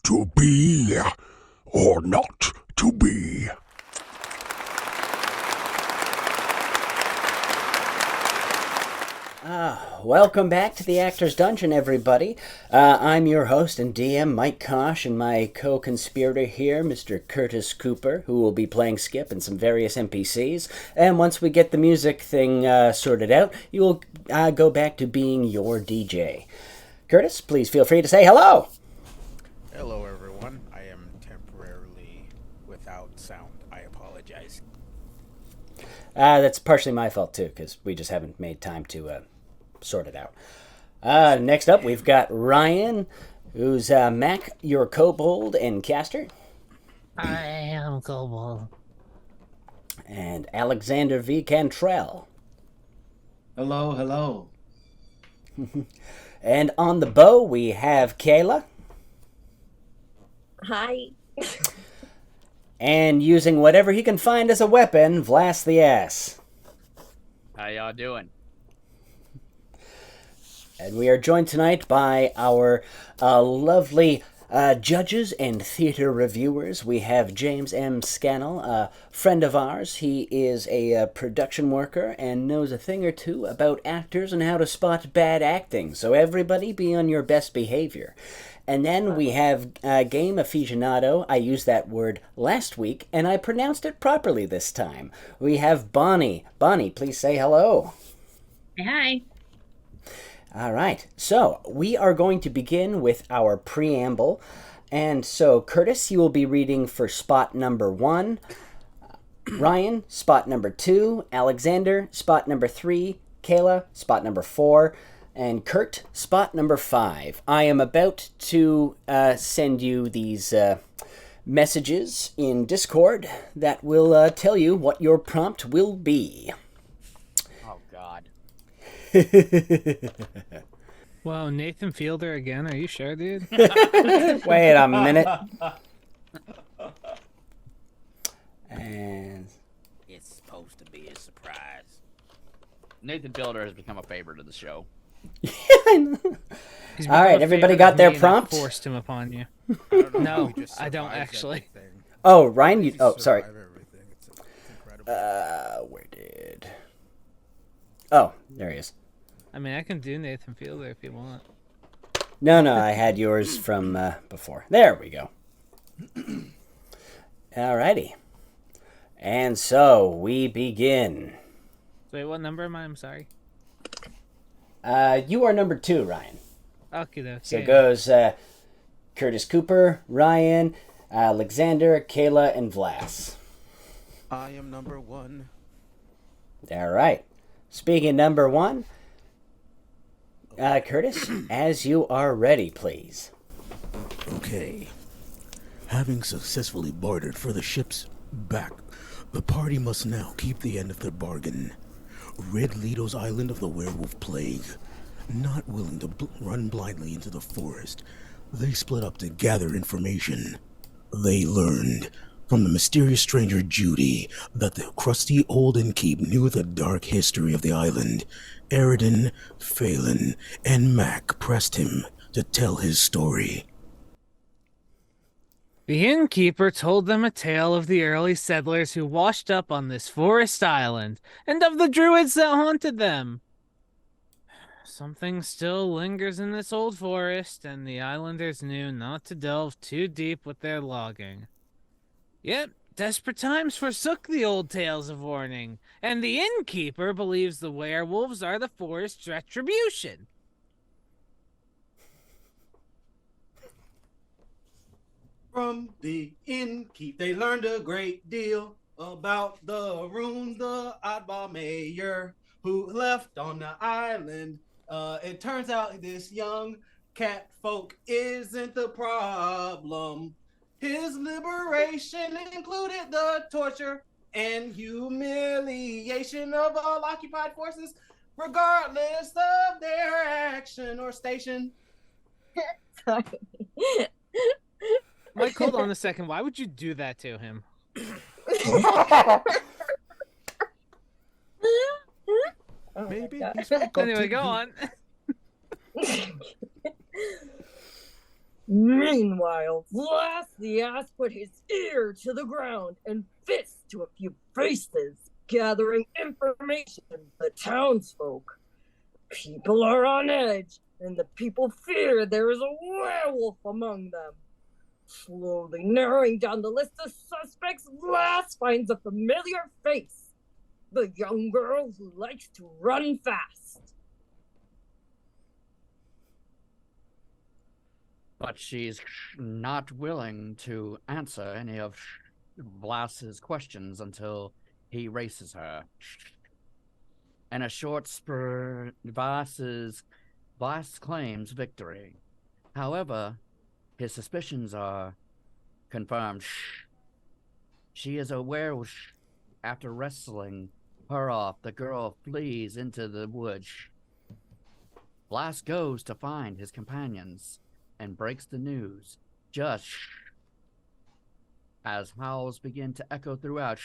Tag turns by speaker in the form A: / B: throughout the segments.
A: to be or not to be.
B: Welcome back to the Actor's Dungeon, everybody. I'm your host and DM, Mike Kosh, and my co-conspirator here, Mr. Curtis Cooper, who will be playing Skip and some various NPCs. And once we get the music thing sorted out, you will go back to being your DJ. Curtis, please feel free to say hello.
C: Hello, everyone. I am temporarily without sound. I apologize.
B: That's partially my fault, too, because we just haven't made time to sort it out. Next up, we've got Ryan, who's Mac, your kobold and caster.
D: I am kobold.
B: And Alexander V. Cantrell.
E: Hello, hello.
B: And on the bow, we have Kayla.
F: Hi.
B: And using whatever he can find as a weapon, Vlas the Ass.
G: How y'all doing?
B: And we are joined tonight by our lovely judges and theater reviewers. We have James M. Scannell, a friend of ours. He is a production worker and knows a thing or two about actors and how to spot bad acting. So everybody be on your best behavior. And then we have Game Aficionado. I used that word last week, and I pronounced it properly this time. We have Bonnie. Bonnie, please say hello.
F: Hi.
B: All right, so we are going to begin with our preamble. And so, Curtis, you will be reading for spot number 1. Ryan, spot number 2. Alexander, spot number 3. Kayla, spot number 4. And Kurt, spot number 5. I am about to send you these messages in Discord that will tell you what your prompt will be.
G: Oh, God.
D: Whoa, Nathan Fielder again? Are you sure, dude?
B: Wait a minute. And
G: It's supposed to be a surprise. Nathan Fielder has become a favorite of the show.
D: He's
B: all right,
D: become a
B: everybody
D: favorite
B: got
D: of
B: their
D: me and I
B: prompt?
D: forced him upon you.
C: I don't know
D: No,
C: if he just
D: I don't
C: survives
D: actually.
C: everything.
B: oh, Ryan, you.
C: He
B: Oh, sorry.
C: survive everything. It's incredible.
B: Where did? Oh, there he is.
D: I mean, I can do Nathan Fielder if you want.
B: No, I had yours from before. There we go. Alrighty. And so we begin.
D: Wait, what number am I? I'm sorry.
B: You are number 2, Ryan.
D: Okay,
B: So it goes Curtis Cooper, Ryan, Alexander, Kayla, and Vlas.
C: I am number 1.
B: All right. Speaking number 1, Curtis, as you are ready, please.
A: Okay. Having successfully bartered for the ship's back, the party must now keep the end of their bargain. Rid Lido's island of the werewolf plague. Not willing to run blindly into the forest, they split up to gather information. They learned from the mysterious stranger Judy that the crusty old innkeep knew the dark history of the island. Eridan, Phelan, and Mac pressed him to tell his story.
D: The innkeeper told them a tale of the early settlers who washed up on this forest island, and of the druids that haunted them. Something still lingers in this old forest, and the islanders knew not to delve too deep with their logging. Yet, desperate times forsook the old tales of warning, and the innkeeper believes the werewolves are the forest's retribution.
E: From the innkeep, they learned a great deal about the runes, the oddball mayor who left on the island. It turns out this young cat folk isn't the problem. His liberation included the torture and humiliation of all occupied forces, regardless of their action or station.
F: Sorry.
D: Mike, hold on a second. Why would you do that to him?
F: Oh
C: Maybe
F: my
C: he's
F: God.
D: Anyway, go on.
H: Meanwhile, Vlas the ass put his ear to the ground and fist to a few faces, gathering information from the townsfolk. People are on edge, and the people fear there is a werewolf among them. Slowly narrowing down the list of suspects, Vlas finds a familiar face. The young girl who likes to run fast.
G: But she's not willing to answer any of Vlas's questions until he races her. In a short spurt, Vlas claims victory. However, his suspicions are confirmed. She is a werewolf. After wrestling her off, the girl flees into the woods. Vlas goes to find his companions and breaks the news just as howls begin to echo throughout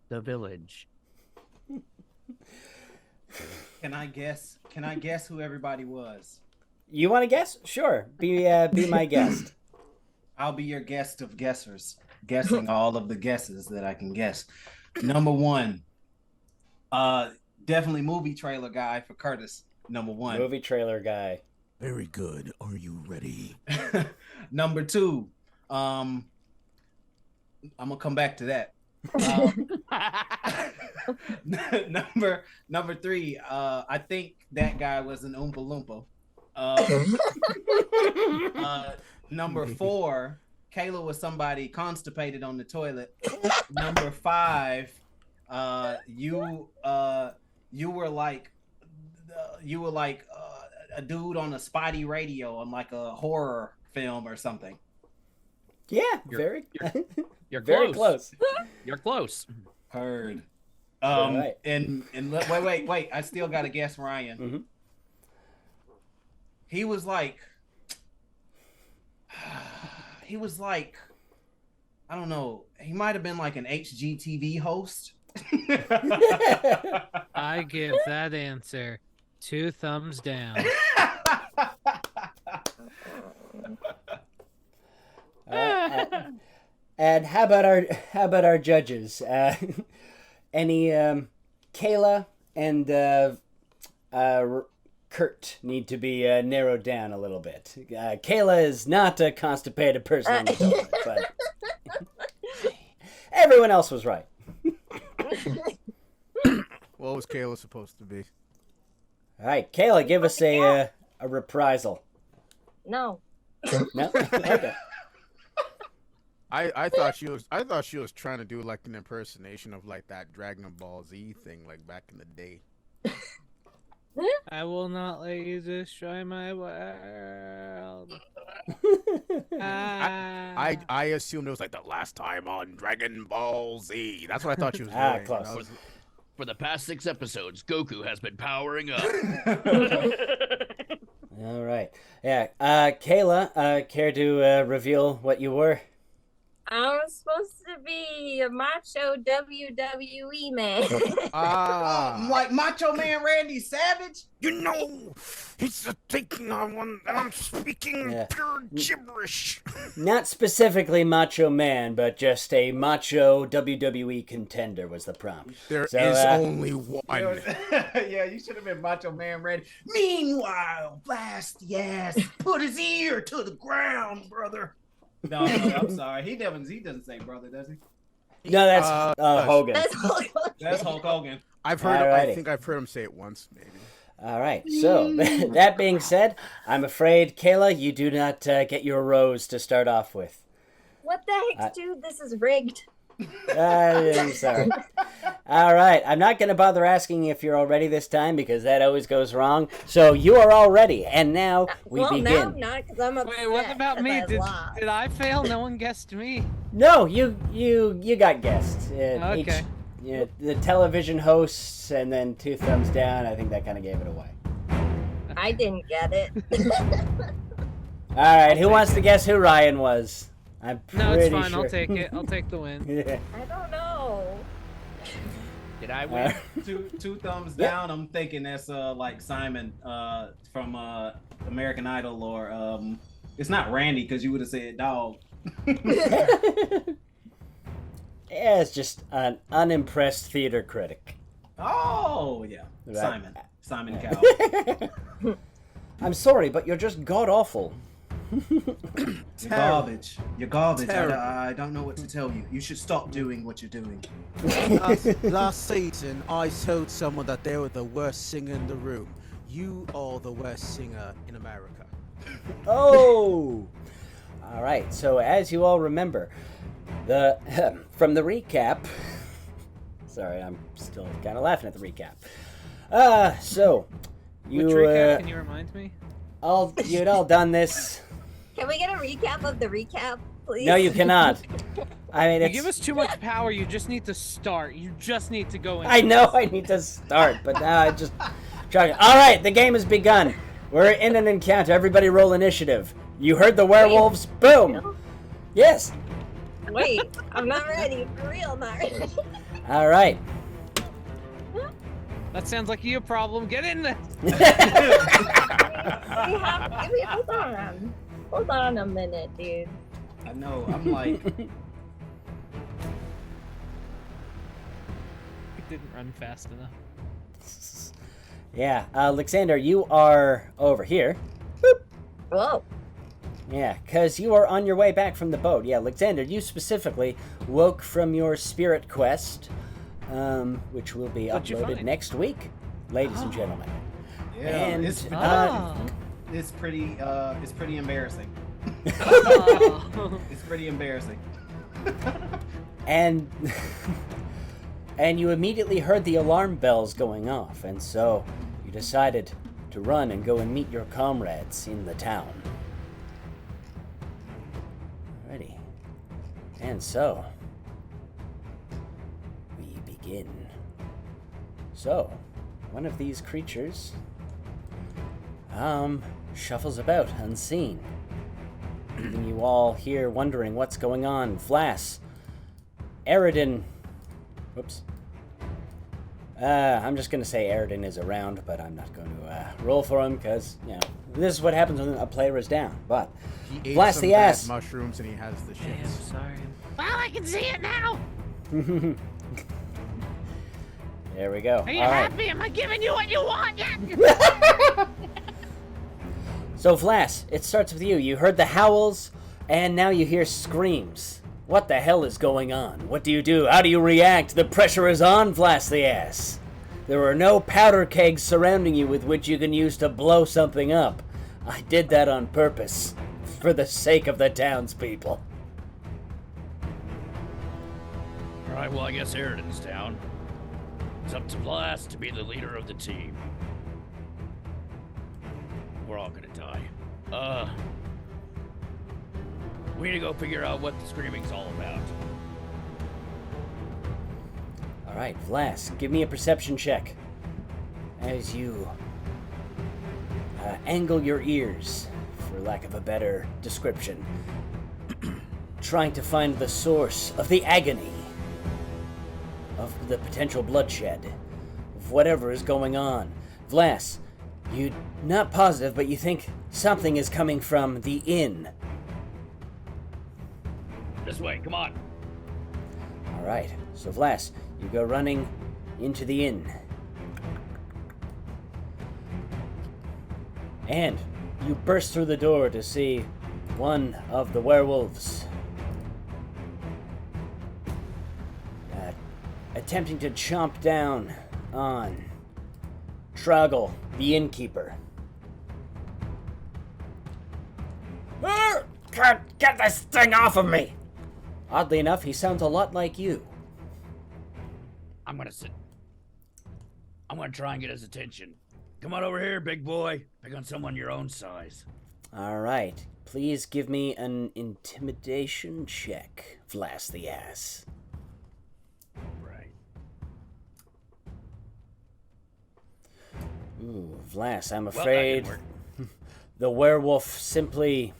G: the village.
E: Can I guess? Can I guess who everybody was?
B: You want to guess? Sure. Be my guest.
E: I'll be your guest of guessers, guessing all of the guesses that I can guess. Number one, definitely movie trailer guy for Curtis. Number one.
B: Movie trailer guy.
A: Very good. Are you ready?
E: Number two, I'm gonna come back to that. Number three, I think that guy was an Oompa Loompa. Number four, Kayla was somebody constipated on the toilet. Number five, you were like a dude on a Spidey radio on like a horror film or something.
B: Yeah,
G: You're
B: very close.
G: You're close.
E: Heard.
B: Right.
E: And wait. I still got to guess Ryan.
B: Mm-hmm.
E: He was like, I don't know. He might have been like an HGTV host.
D: I give that answer 2 thumbs down.
B: And how about our judges? Any Kayla and Kurt need to be narrowed down a little bit. Kayla is not a constipated person on the toilet, but everyone else was right.
C: What was Kayla supposed to be?
B: All right, Kayla, give us a reprisal.
H: No.
B: No? Okay.
C: I thought she was trying to do like an impersonation of like that Dragon Ball Z thing like back in the day.
D: I will not let you destroy my world.
C: I assumed it was like the last time on Dragon Ball Z. That's what I thought she was doing.
B: Close.
G: For the past 6 episodes, Goku has been powering up.
B: All right. Yeah. Kayla, care to reveal what you were?
F: I was supposed to be a macho WWE man.
E: Like Macho Man Randy Savage?
A: You know, he's taking on one, and I'm speaking pure gibberish.
B: Not specifically Macho Man, but just a macho WWE contender was the prompt.
C: There is only one.
E: Yeah, you should have been Macho Man Randy. Meanwhile, Blast the ass put his ear to the ground, brother. No, I'm sorry. He doesn't say brother, does he?
B: No, that's Hogan.
E: That's Hulk Hogan.
C: I think I've heard him say it once, maybe.
B: All right. So that being said, I'm afraid, Kayla, you do not get your rose to start off with.
F: What the heck, dude? This is rigged.
B: I'm sorry. All right. I'm not going to bother asking if you're all ready this time because that always goes wrong. So you are all ready, and now we begin.
F: Well, now I'm not because I'm upset.
D: Wait, what about me?
F: I
D: Did I fail? No one guessed me.
B: No, you got guessed.
D: Okay.
B: The television hosts, and then 2 thumbs down. I think that kind of gave it away.
F: I didn't get it.
B: All right. Who wants to guess who Ryan was? I'm
D: No, it's
B: pretty
D: fine.
B: sure.
D: I'll take it. I'll take the win.
B: Yeah.
F: I don't know.
G: Did I win?
E: Two thumbs down. I'm thinking that's like Simon from American Idol or It's not Randy because you would have said dog.
B: Yeah, it's just an unimpressed theater critic.
E: Oh yeah,
B: Right.
E: Simon Cowell.
B: I'm sorry, but you're just god-awful.
E: You're garbage. You're garbage.
A: Terrible.
E: I don't know what to tell you. You should stop doing what you're doing.
A: Last season, I told someone that they were the worst singer in the room. You are the worst singer in America.
B: Oh! All right, so as you all remember, from the recap... Sorry, I'm still kind of laughing at the recap. So... You,
D: Which recap can you remind me?
B: you'd all done this.
F: Can we get a recap of the recap, please?
B: No, you cannot. I mean,
D: You
B: it's...
D: give us too much power, you just need to start. You just need to go in.
B: I know I need to start, but now I just... All right, the game has begun. We're in an encounter. Everybody roll initiative. You heard the werewolves. Boom. Yes.
F: Wait, I'm not ready. For real, not ready.
B: All right.
D: That sounds like your problem. Get in there.
F: Hold on a minute, dude.
E: I know. I'm like,
D: It didn't run fast enough.
B: Yeah, Alexander, you are over here.
F: Whoa.
B: Yeah, because you are on your way back from the boat. Yeah, Alexander, you specifically woke from your spirit quest, which will be
D: What'd you
B: uploaded
D: find?
B: next week, ladies and gentlemen.
E: yeah,
B: And,
E: it's pretty embarrassing.
D: Oh.
E: It's pretty embarrassing.
B: And and you immediately heard the alarm bells going off, and so you decided to run and go and meet your comrades in the town. Alrighty. And so we begin. So, one of these creatures shuffles about unseen, leaving you all here wondering what's going on. Flass, Eridan. Whoops. I'm just going to say Eridan is around, but I'm not going to roll for him because, you know, this is what happens when a player is down. But,
C: He ate
B: blast
C: some
B: the
C: bad
B: ass.
C: mushrooms and he has the
D: Hey, I'm
C: shits.
D: sorry. Well, I can see it now.
B: There we go.
D: Are you
B: All right.
D: happy? Am I giving you what you want yet?
B: So, Flass, it starts with you. You heard the howls, and now you hear screams. What the hell is going on? What do you do? How do you react? The pressure is on, Flass the ass. There are no powder kegs surrounding you with which you can use to blow something up. I did that on purpose, for the sake of the townspeople.
I: Alright, well, I guess Eridan's down. It's up to Blast to be the leader of the team. We're all gonna die. We need to go figure out what the screaming's all about.
B: Alright, Flass, give me a perception check. As you angle your ears, for lack of a better description, trying to find the source of the agony, of the potential bloodshed, of whatever is going on. Vlas, you're not positive, but you think something is coming from the inn.
I: This way, come on.
B: Alright, so Vlas, you go running into the inn. And you burst through the door to see one of the werewolves attempting to chomp down on Troggle, the innkeeper. Get this thing off of me! Oddly enough, he sounds a lot like you.
I: I'm gonna try and get his attention. Come on over here, big boy. Pick on someone your own size.
B: Alright, please give me an intimidation check, Vlas the ass.
I: Right.
B: Ooh, Vlas, I'm
I: Well, that
B: afraid
I: didn't work.
B: the werewolf simply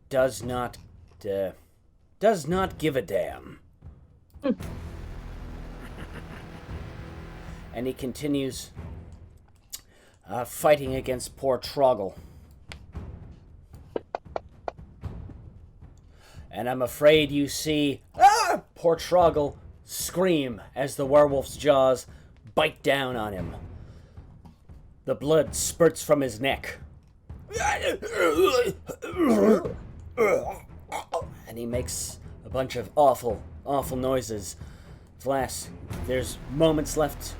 B: does not give a damn. And he continues fighting against poor Troggle. and I'm afraid you see poor Troggle scream as the werewolf's jaws bite down on him. The blood spurts from his neck. And he makes a bunch of awful, awful noises. Vlas, there's moments left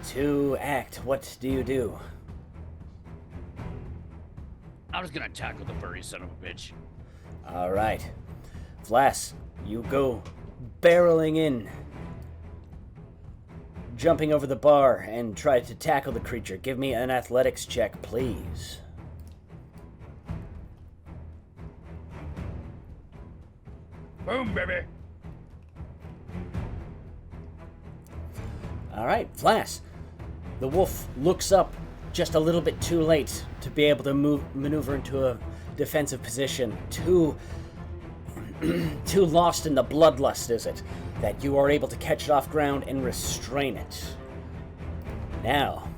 B: to act. What do you do?
I: I was gonna tackle the furry son of a bitch.
B: All right. Vlas, you go barreling in, jumping over the bar and try to tackle the creature. Give me an athletics check, please.
I: Boom, baby.
B: All right, Vlas. The wolf looks up just a little bit too late to be able to maneuver into a defensive position. Too lost in the bloodlust is it that you are able to catch it off ground and restrain it. Now,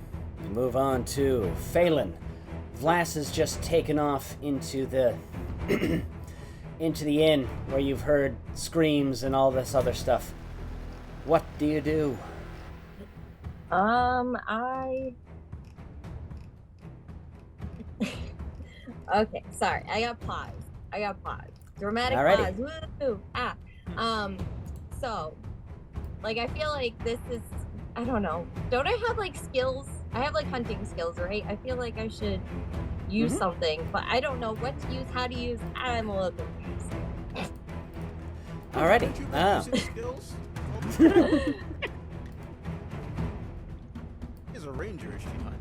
B: we move on to Phelan. Vlas has just taken off into the into the inn where you've heard screams and all this other stuff. What do you do?
F: Okay, sorry. I got pause. Dramatic
B: Alrighty.
F: pause. Woo! So, like, I feel like this is, I don't know. Don't I have, like, skills? I have, like, hunting skills, right? I feel like I should use something, but I don't know what to use, how to use. I'm a little confused.
B: Alrighty.
C: Skills? He's a ranger, is she not?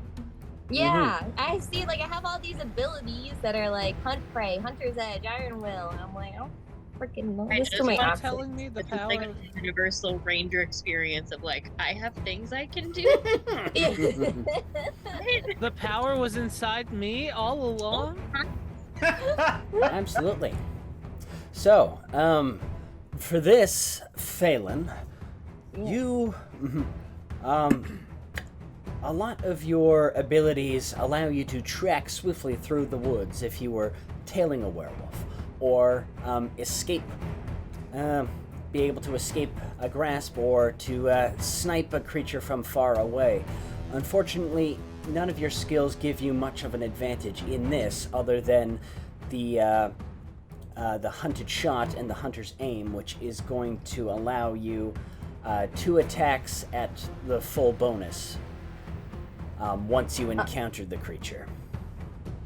F: Yeah, I see, like, I have all these abilities that are, like, hunt prey, hunter's edge, iron will, and I'm like, I don't freaking know. This is my option.
D: Telling me the
J: It's
D: power.
J: like a universal ranger experience of like, I have things I can do.
D: The power was inside me all along.
B: Absolutely. So, for this, Phelan, you, a lot of your abilities allow you to track swiftly through the woods if you were tailing a werewolf, or escape, be able to escape a grasp, or to snipe a creature from far away. Unfortunately, none of your skills give you much of an advantage in this, other than the hunted shot and the hunter's aim, which is going to allow you 2 attacks at the full bonus once you encountered the creature.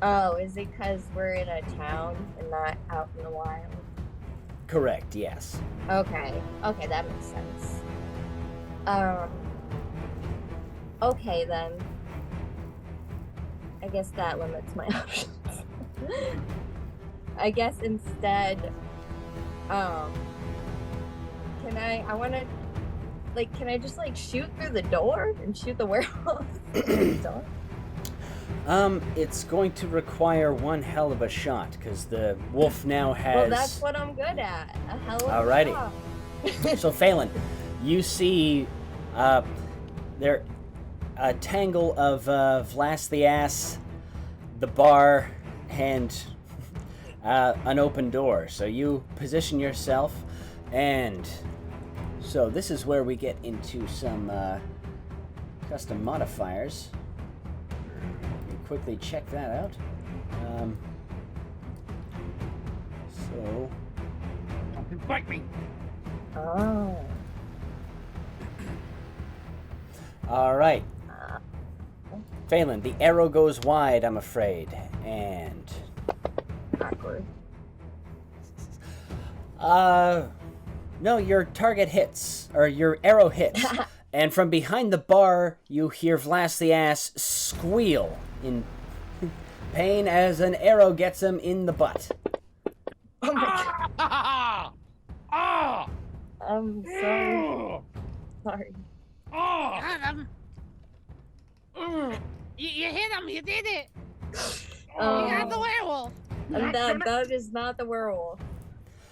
F: Oh, is it because we're in a town and not out in the wild?
B: Correct, yes.
F: Okay, that makes sense. Okay then. I guess that limits my options. I guess instead, can I just like shoot through the door and shoot the werewolf through the door?
B: It's going to require one hell of a shot, because the wolf now has...
F: Well, that's what I'm good at. A hell of a
B: Alrighty.
F: shot.
B: So, Phelan, you see there a tangle of Vlas the Ass, the bar, and an open door. So you position yourself, and so this is where we get into some custom modifiers. Let me quickly check that out. So...
I: Don't bite me.
F: Oh.
B: All right. Phelan, the arrow goes wide, I'm afraid, and...
F: Awkward.
B: No, your target hits, or your arrow hits, and from behind the bar, you hear Vlas the Ass squeal in pain as an arrow gets him in the butt.
F: Oh my god. I'm sorry. Sorry.
D: Got him. You hit him. You did it. You got the werewolf.
F: And that is not the werewolf.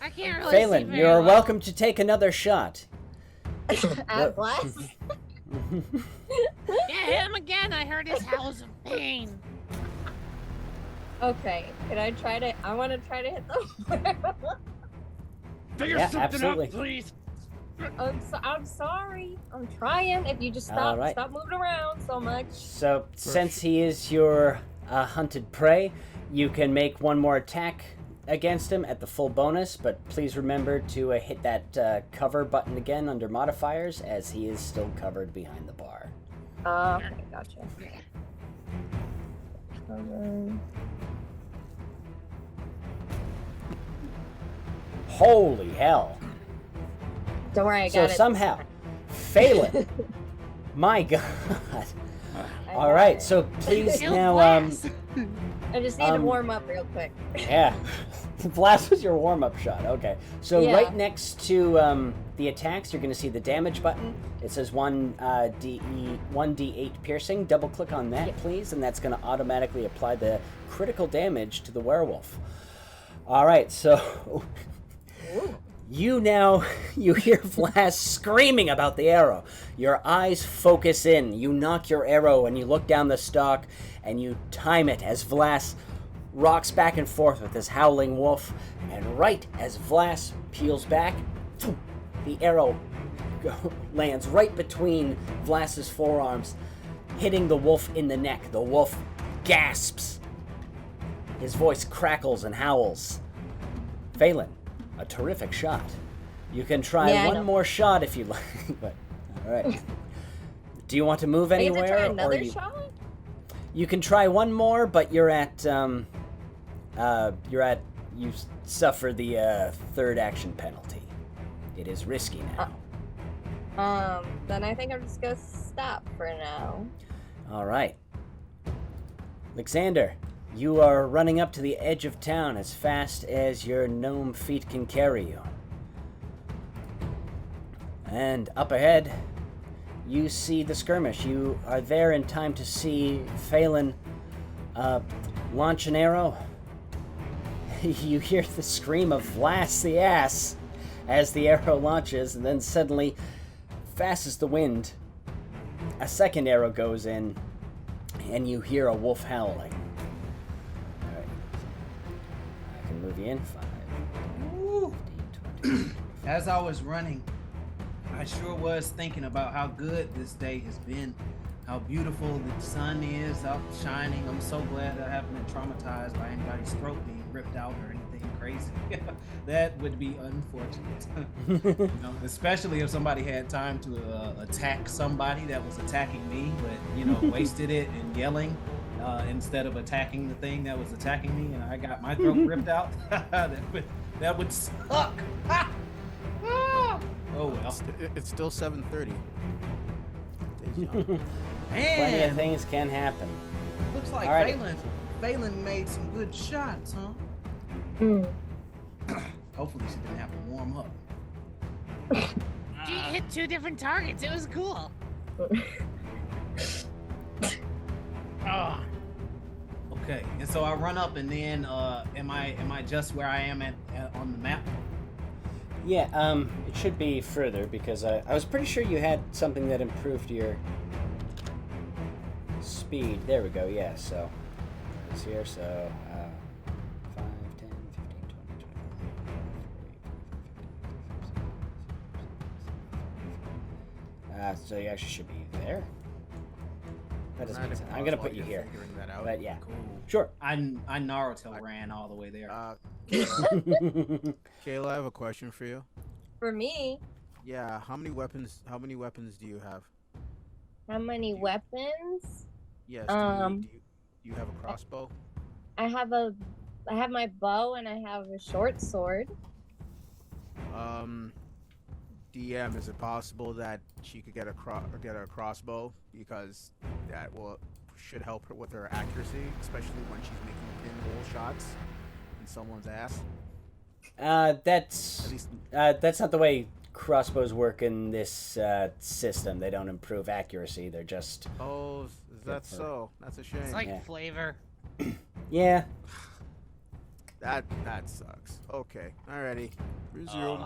D: I can't really
B: Phelan,
D: see very
B: you're
D: well.
B: welcome to take another shot.
F: At Blast?
D: Yeah, hit him again. I heard his howls of pain.
F: Okay, can I try to? I want to try to hit the.
I: Figure
B: Yeah,
I: something
B: absolutely.
I: out, please.
F: I'm sorry. I'm trying. If you just stop
B: Alright.
F: stop moving around so much.
B: So, since he is your hunted prey, you can make one more attack against him at the full bonus, but please remember to hit that cover button again under modifiers, as he is still covered behind the bar.
F: Okay, gotcha.
B: Holy hell.
F: Don't worry, I
B: So
F: got it.
B: somehow, Phelan, my god. All right, so please
D: Kill
B: now,
D: Glass.
F: I just need to warm up real quick.
B: yeah, blast was your warm-up shot. Okay, so
F: Yeah.
B: right next to the attacks, you're going to see the damage button. It says 1d8 piercing. Double-click on that, please, and that's going to automatically apply the critical damage to the werewolf. All right, so you hear Vlass screaming about the arrow. Your eyes focus in. You knock your arrow and you look down the stalk and you time it as Vlass rocks back and forth with his howling wolf. And right as Vlass peels back, the arrow lands right between Vlass's forearms, hitting the wolf in the neck. The wolf gasps. His voice crackles and howls. Phelan, a terrific shot. You can try
F: Yeah, I
B: one
F: know.
B: more shot if you like. But all right. Do you want to move
F: I get
B: anywhere?
F: to try
B: or
F: another
B: you...
F: shot?
B: You can try one more, but you're at you suffer the third action penalty. It is risky now.
F: Then I think I'm just gonna stop for now.
B: All right. Alexander, you are running up to the edge of town as fast as your gnome feet can carry you. And up ahead, you see the skirmish. You are there in time to see Phelan launch an arrow. You hear the scream of Vlass the ass as the arrow launches, and then suddenly, fast as the wind, a second arrow goes in, and you hear a wolf howling. Alright. I can move you in. 5, 15, 20.
E: As I was running, I sure was thinking about how good this day has been, how beautiful the sun is out shining. I'm so glad I haven't been traumatized by anybody's throat being ripped out or anything crazy. That would be unfortunate. You know, especially if somebody had time to attack somebody that was attacking me, but wasted it in yelling instead of attacking the thing that was attacking me, and I got my throat ripped out. that would suck. Oh well.
C: It's still 7:30.
B: Plenty of
E: Man,
B: things can happen.
E: looks like
B: Alrighty.
E: Phelan made some good shots, huh? Hopefully she didn't have to warm up.
D: You hit 2 different targets. It was cool. Oh,
E: Okay, and so I run up, and then am I just where I am at on the map?
B: Yeah, it should be further because I was pretty sure you had something that improved your speed. There we go, yeah, so it's here, so 5, 10, 15, 20, 25, so you actually should be there. That doesn't make sense. I'm gonna put you here.
C: Figuring that out.
B: But yeah.
C: Cool.
B: Sure.
E: I Naruto ran all the way there.
C: Kayla, I have a question for you.
F: For me,
C: Yeah, how many weapons do you have?
F: how many weapons?
C: Yes. Do you have a crossbow?
F: I have my bow and I have a short sword.
C: DM, is it possible that she could get a crossbow, because that should help her with her accuracy, especially when she's making pinhole shots in someone's ass?
B: That's not the way crossbows work in this system. They don't improve accuracy. They're just
C: Oh, is that so? That's a shame.
D: it's like
B: Yeah.
D: flavor.
B: yeah.
C: That sucks. Okay, alrighty. Resume.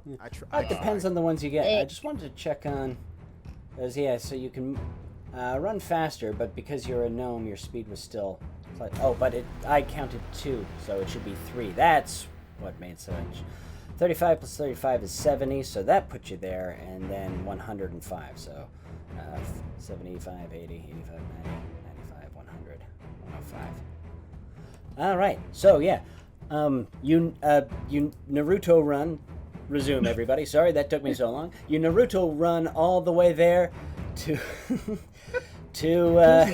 B: It depends on the ones you get. I just wanted to check on those. Yeah, so you can run faster, but because you're a gnome, your speed was still Oh, but I counted 2, so it should be 3. That's what made so much. 35 plus 35 is 70, so that puts you there, and then 105, so 75, 80, 85, 90, 95, 100, 105. All right, so yeah, you Naruto run. Resume, everybody. Sorry that took me so long. You Naruto run all the way there to to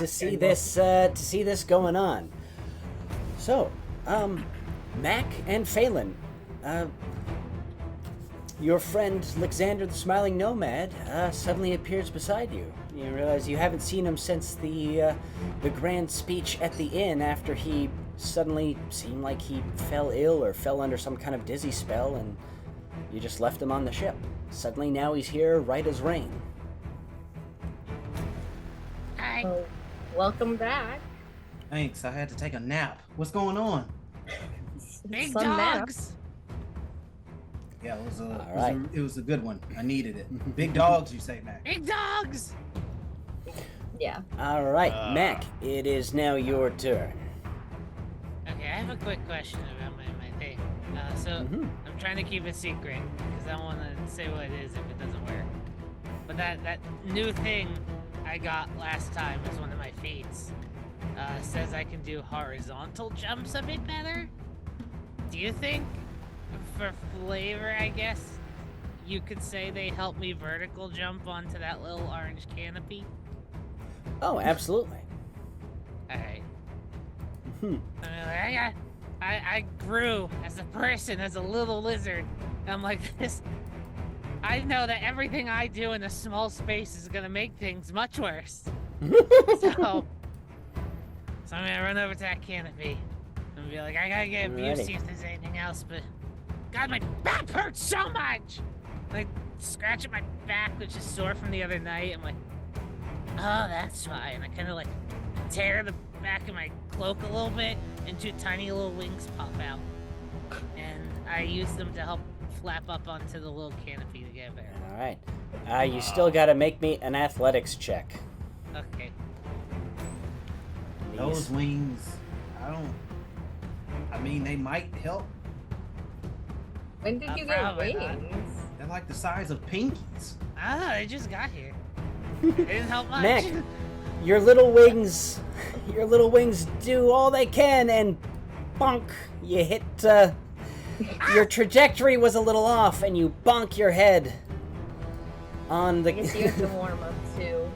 B: see this going on. So, Mac and Phelan, your friend Alexander the Smiling Nomad suddenly appears beside you. You realize you haven't seen him since the grand speech at the inn after he suddenly seemed like he fell ill or fell under some kind of dizzy spell, and you just left him on the ship. Suddenly now he's here right as rain.
J: Hi.
F: Oh, welcome back.
E: Thanks. I had to take a nap. What's going on?
J: Big
F: Some nap.
J: dogs.
E: Yeah,
B: right.
E: it was a good one. I needed it. Big dogs, you say, Mac?
J: Big dogs.
F: Yeah.
B: All right, Mac, it is now your turn.
D: Okay, I have a quick question about my thing. So I'm trying to keep it secret because I don't want to say what it is if it doesn't work. But that new thing I got last time was one of my feats. Says I can do horizontal jumps a bit better. Do you think, for flavor, I guess, you could say they help me vertical jump onto that little orange canopy?
B: Oh, absolutely.
D: All right. I grew as a person, as a little lizard. I'm like this. I know that everything I do in a small space is gonna make things much worse. So I'm gonna run over to that canopy and be like, I gotta get a view, see if there's anything else. But God, my back hurts so much. Like scratching my back, which is sore from the other night. I'm like, oh, that's why. And I kind of like tear the back of my cloak a little bit, and 2 tiny little wings pop out, and I use them to help flap up onto the little canopy to get there.
B: All right. You still got to make me an athletics check.
D: Okay.
E: Those wings, I mean, they might help.
F: When did you get
D: probably not.
F: wings?
E: They're like the size of pinkies.
D: I don't know, they just got here. It didn't help much.
B: Mac, your little wings do all they can, and bonk, you hit, your trajectory was a little off, and you bonk your head on the...
F: I guess you have to warm up too.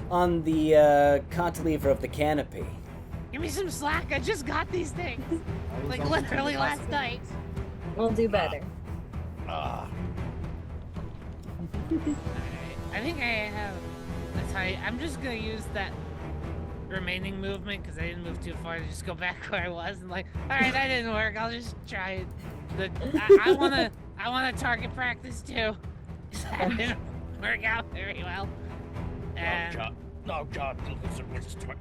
B: on the, cantilever of the canopy.
D: Give me some slack, I just got these things. Like literally last night.
F: We'll do better.
D: Alright, I think I have a tight. I'm just gonna use that remaining movement because I didn't move too far to just go back where I was and like, alright, that didn't work. I'll just try it. I wanna target practice too. That didn't work out very well. And
I: No, God,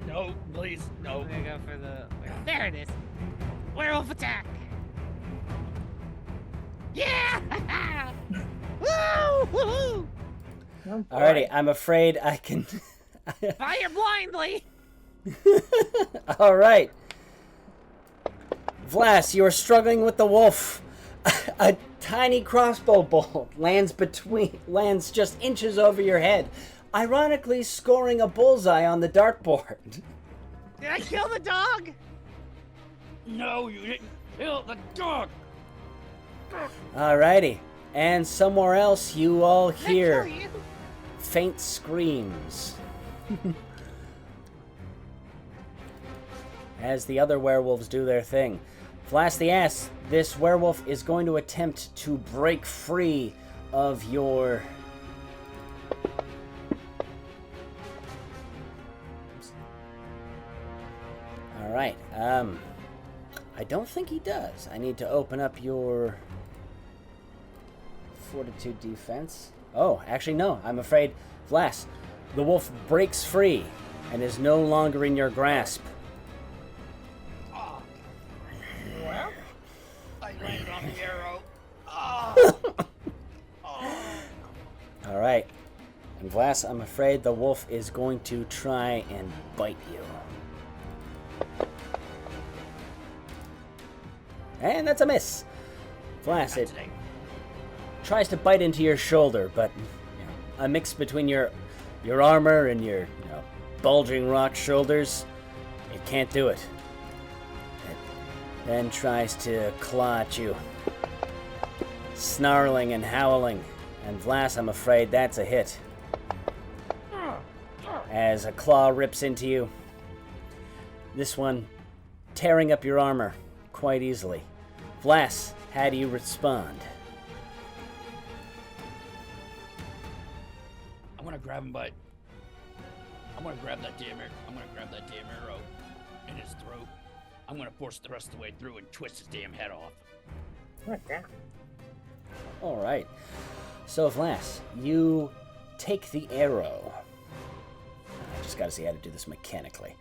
I: no, please, no.
D: I'm gonna go for the. There it is. Werewolf attack. Yeah! Woo! Woohoo!
B: Alrighty, I'm afraid I can...
D: Fire blindly!
B: Alright. Vlas, you are struggling with the wolf. A tiny crossbow bolt lands just inches over your head, ironically scoring a bullseye on the dartboard.
D: Did I kill the dog?
I: No, you didn't kill the dog.
B: Alrighty. And somewhere else you all
D: Did I
B: hear
D: kill you?
B: faint screams. As the other werewolves do their thing. Vlas the Ass, this werewolf is going to attempt to break free of your... Alright, I don't think he does. I need to open up your fortitude defense. Oh, actually no, I'm afraid, Vlas, the wolf breaks free and is no longer in your grasp.
I: Well, I landed on the arrow.
B: Alright. And Glass, I'm afraid the wolf is going to try and bite you. And that's a miss. Glass, it tries to bite into your shoulder, but a mix between your armor and your bulging rock shoulders, it can't do it. It then tries to claw at you, snarling and howling. And Vlas, I'm afraid that's a hit. As a claw rips into you, this one tearing up your armor quite easily. Vlas, how do you respond?
I: I'm gonna grab him by. I'm gonna grab that damn arrow in his throat. I'm gonna force the rest of the way through and twist his damn head off.
H: What that?
B: All right. So, Vlas, you take the arrow. I just gotta see how to do this mechanically.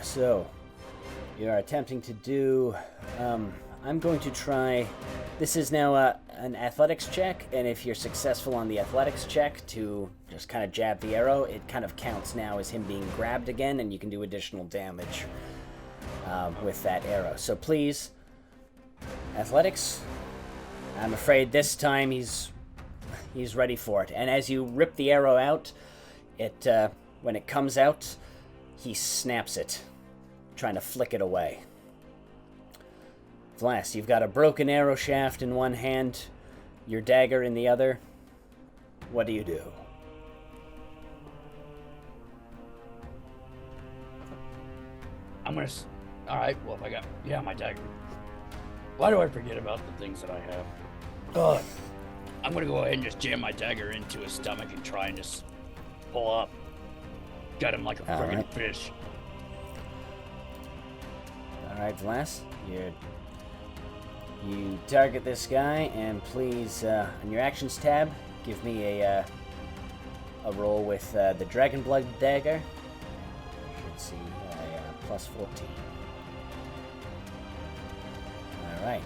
B: So, you are attempting to do. I'm going to try. This is now an athletics check, and if you're successful on the athletics check to just kind of jab the arrow, it kind of counts now as him being grabbed again, and you can do additional damage with that arrow. So please, athletics. I'm afraid this time he's ready for it. And as you rip the arrow out, it when it comes out, he snaps it, trying to flick it away. Vlas, you've got a broken arrow shaft in one hand, your dagger in the other. What do you do?
I: I'm gonna. All right. Well, if I got my dagger. Why do I forget about the things that I have? Ugh. I'm gonna go ahead and just jam my dagger into his stomach and try and just pull up. Got him like a friggin'
B: right.
I: fish.
B: All right, Vlas, you target this guy, and please, on your actions tab, give me a roll with the Dragon Blood dagger. You should see plus 14. All right,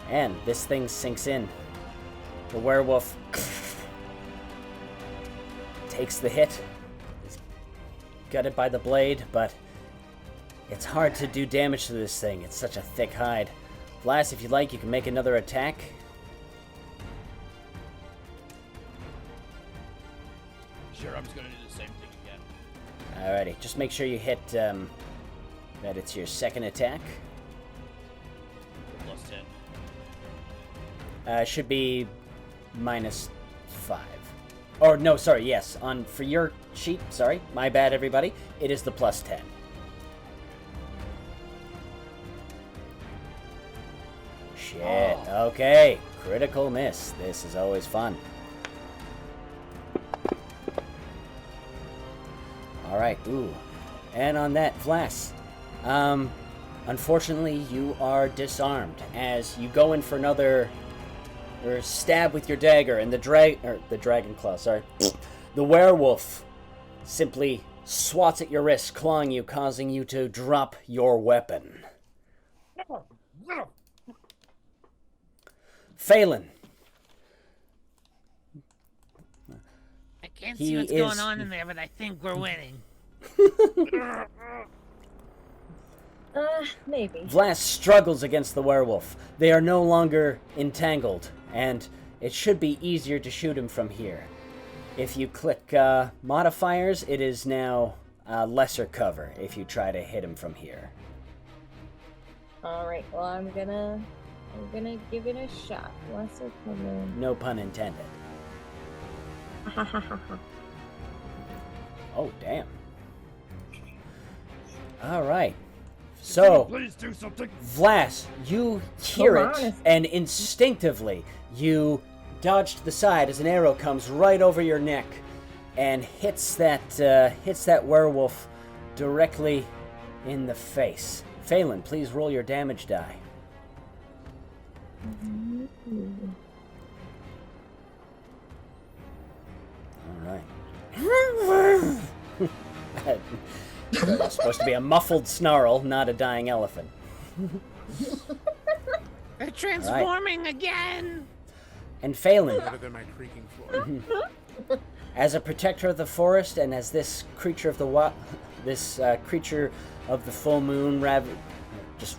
B: and this thing sinks in. The werewolf takes the hit. He's gutted by the blade, but it's hard to do damage to this thing. It's such a thick hide. Vlas, if you'd like, you can make another attack.
I: Sure, I'm just gonna do the same thing again.
B: Alrighty, just make sure you hit that it's your second attack.
I: Plus 10.
B: Should be -5. Or no, sorry, yes. For your sheet, sorry, my bad, everybody. It is the plus 10. Shit. Okay. Critical miss. This is always fun. Alright, ooh. And on that, Vlas. Unfortunately, you are disarmed as you go in for another stab with your dagger, and the dragon claw, sorry. The werewolf simply swats at your wrist, clawing you, causing you to drop your weapon. Phelan.
D: I can't see what's going on in there, but I think we're winning.
F: Maybe.
B: Vlas struggles against the werewolf. They are no longer entangled, and it should be easier to shoot him from here. If you click modifiers, it is now lesser cover if you try to hit him from here.
F: Alright, well I'm gonna give it a shot. Lesser cover.
B: No pun intended. Oh, damn. Alright. So,
I: Please do something.
B: Vlas, you hear
F: Come
B: it,
F: on.
B: and instinctively, you dodge to the side as an arrow comes right over your neck and hits that werewolf directly in the face. Phelan, please roll your damage die. All right. It's supposed to be a muffled snarl, not a dying elephant.
D: They're transforming again!
B: And Phelan,
C: Better than my creaking floor.
B: As a protector of the forest, and as this creature of the creature of the full moon just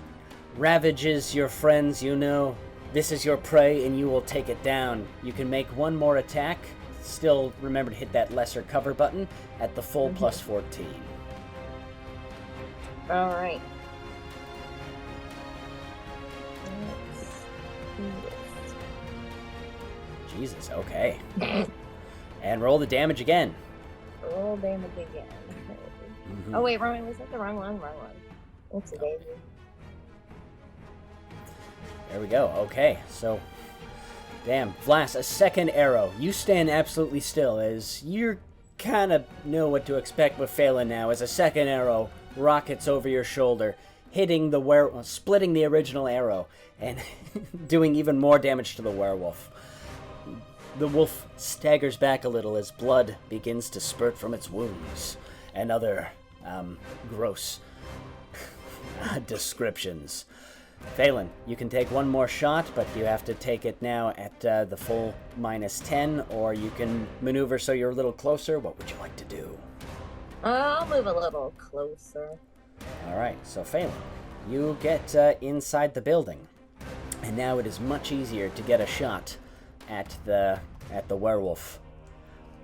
B: ravages your friends, you know this is your prey, and you will take it down. You can make one more attack. Still, remember to hit that lesser cover button at the full plus 14.
F: All right.
B: Jesus, okay. And roll the damage again.
F: Roll damage again.
B: Mhm.
F: Oh wait, wrong. Was that the wrong one? Wrong one. What's the daisy?
B: There we go. Okay, so, damn, Vlas, a second arrow. You stand absolutely still as you kind of know what to expect with Phelan now. As a second arrow rockets over your shoulder, hitting the splitting the original arrow, and doing even more damage to the werewolf. The wolf staggers back a little as blood begins to spurt from its wounds, and other gross descriptions. Phelan, you can take one more shot, but you have to take it now at the full -10, or you can maneuver so you're a little closer. What would you like to do?
F: I'll move a little closer.
B: All right, so Phelan, you get inside the building, and now it is much easier to get a shot at the werewolf,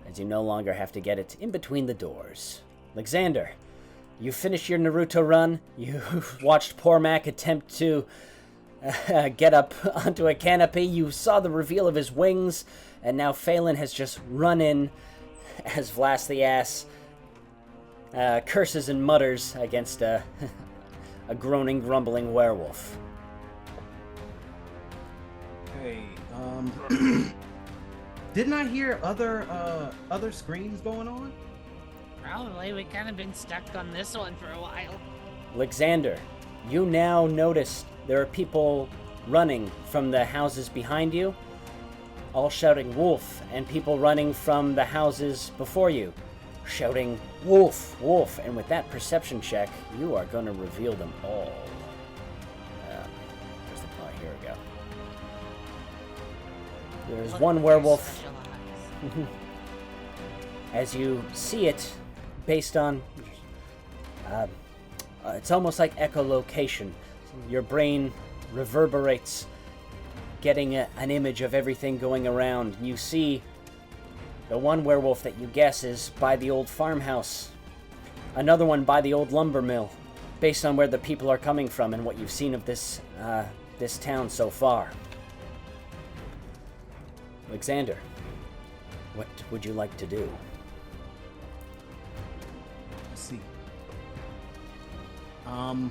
B: as you no longer have to get it in between the doors. Alexander, you finished your Naruto run. You watched poor Mac attempt to get up onto a canopy. You saw the reveal of his wings, and now Phelan has just run in as Vlas the Ass curses and mutters against a groaning, grumbling werewolf.
E: Hey, didn't I hear other screams going on?
D: Probably. We kind of been stuck on this one for a while.
B: Alexander, you now notice there are people running from the houses behind you, all shouting wolf, and people running from the houses before you, shouting wolf, wolf. And with that perception check, you are going to reveal them all. Where's the point? Here we go. There's one werewolf. As you see it, based on it's almost like echolocation. Your brain reverberates, getting an image of everything going around. You see the one werewolf that you guess is by the old farmhouse, another one by the old lumber mill, based on where the people are coming from and what you've seen of this town so far. Alexander, what would you like to do?
E: Let's see. Man,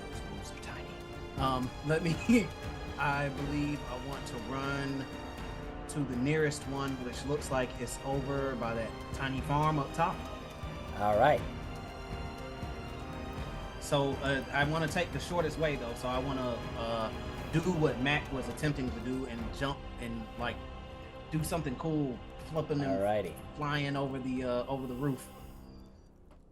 E: those wolves are tiny. Let me. I believe I want to run to the nearest one, which looks like it's over by that tiny farm up top.
B: All right.
E: So I want to take the shortest way though. So I want to do what Mac was attempting to do and jump and like do something cool, flipping and
B: Alrighty.
E: flying over the roof.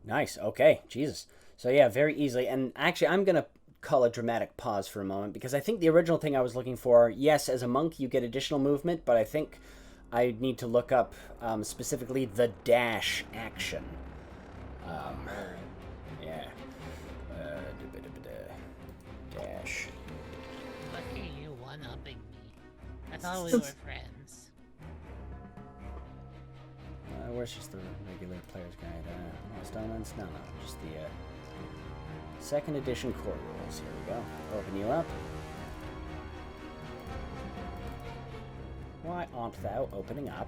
B: Nice. Okay. Jesus. So yeah, very easily. And actually, I'm gonna call a dramatic pause for a moment because I think the original thing I was looking for, yes, as a monk you get additional movement, but I think I need to look up specifically the dash action. Yeah. Dash.
D: Look at you one-upping me. I thought we were friends.
B: Where's just the regular player's guide? Lost Omens? No, just the second edition core rules. Here we go. Open you up. Why aren't thou opening up?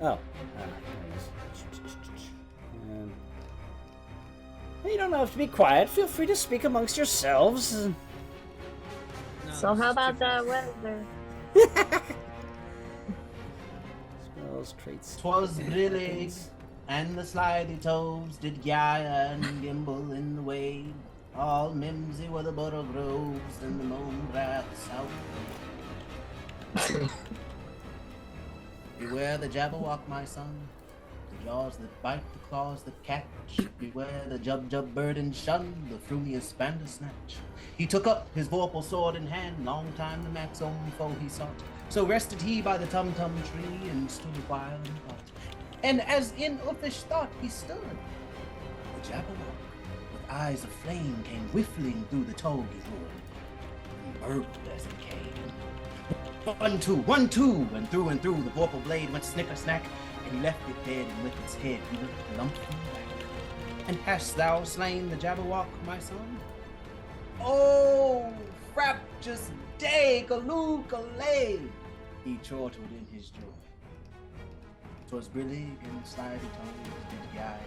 B: Oh. There it is. You don't have to be quiet. Feel free to speak amongst yourselves.
D: No,
F: So how about
D: that?
F: weather?
B: Spells, traits.
E: 'Twas brillig, and the slidey toves did gyre and gimble in the wave. All mimsy were the butter groves and the moon bright south. Beware the Jabberwock, my son. The jaws that bite, the claws that catch. Beware the jub bird and shun the frumious bandersnatch. He took up his vorpal sword in hand, long time the Mac's own foe he sought. So rested he by the tum-tum tree and stood a while in thought. And as in uffish thought he stood, the Jabberwock with eyes of flame came whiffling through the toad he would, and burgled as it came. 1, 2, and through the vorpal blade went snicker-snack, and he left it dead, and with its head he looked lumping back. And hast thou slain the Jabberwock, my son? Oh, fraptious day, galoo-galay, he chortled in his joy. 'Twas brillig and slidey tones did gyre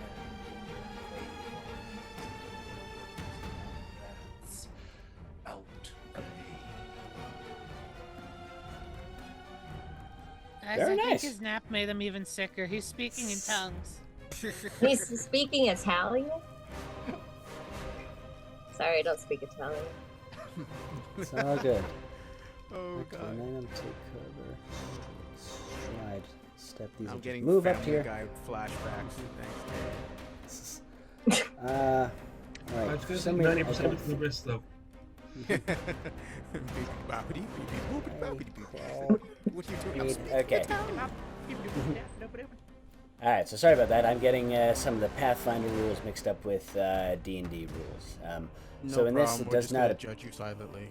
E: out
D: Guys,
B: Very
D: I
B: nice.
D: think his nap made him even sicker. He's speaking in tongues.
F: He's speaking Italian? Sorry, I don't speak Italian.
B: It's all good.
C: Oh
B: Okay,
C: god.
B: Magnum, take cover. Stride. Step these.
C: I'm
B: are just
C: getting
B: move up
C: Family
B: here.
C: Guy flashbacks. Thanks.
B: All right.
K: It's
B: For
K: going to
B: some
K: be
B: reason, I
K: 90%
B: don't
K: of the rest though.
C: What are you doing? I'm speaking
B: Okay.
C: Italian.
B: All right. So sorry about that. I'm getting some of the Pathfinder rules mixed up with D&D rules. So
C: No
B: in this,
C: problem,
B: it
C: we're
B: does
C: just gonna
B: not.
C: judge you silently.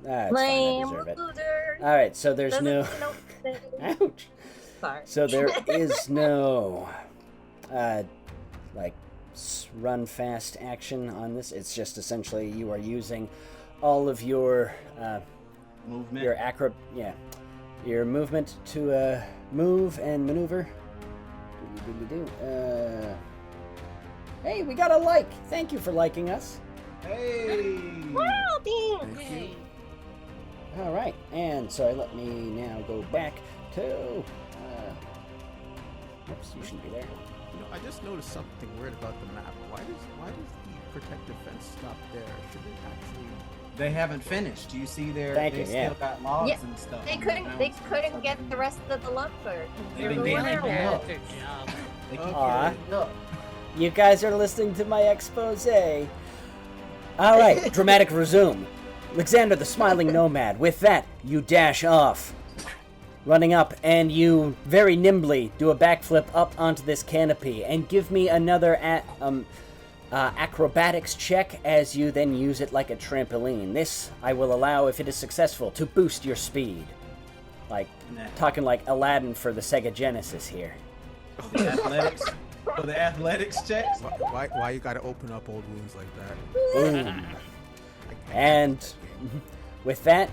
B: It's fine. I
F: Lame
B: deserve it.
F: loser.
B: All right. So there's
F: Doesn't
B: no.
F: know thing.
B: Ouch.
F: Sorry.
B: So there is no, like, run fast action on this. It's just essentially you are using all of your
E: movement.
B: your movement to move and maneuver. Hey, we got a like. Thank you for liking us.
E: Hey!
F: Wow,
C: Thank you.
B: All right, and so let me now go back to. Oops, you shouldn't be there.
C: You know, I just noticed something weird about the map. Why does the protective fence stop there? Should it actually?
E: They haven't finished. You see,
B: Thank
E: they
B: you,
E: still
B: yeah.
E: got logs
F: Yeah,
E: and stuff.
F: They
E: on the
F: couldn't
E: mountains.
F: get the rest of the lumber.
E: They've
F: They
E: been
F: were
E: digging
F: werewolves.
E: them up.
D: Good job.
E: They keep
B: Aw.
E: digging it up.
B: You guys are listening to my expose. All right, dramatic resume. Alexander the Smiling Nomad. With that, you dash off. Running up, and you very nimbly do a backflip up onto this canopy, and give me another acrobatics check as you then use it like a trampoline. This I will allow, if it is successful, to boost your speed. Like, talking like Aladdin for the Sega Genesis here.
E: For the athletics. For the athletics checks.
C: Why you gotta open up old wounds like that?
B: Boom. And with that,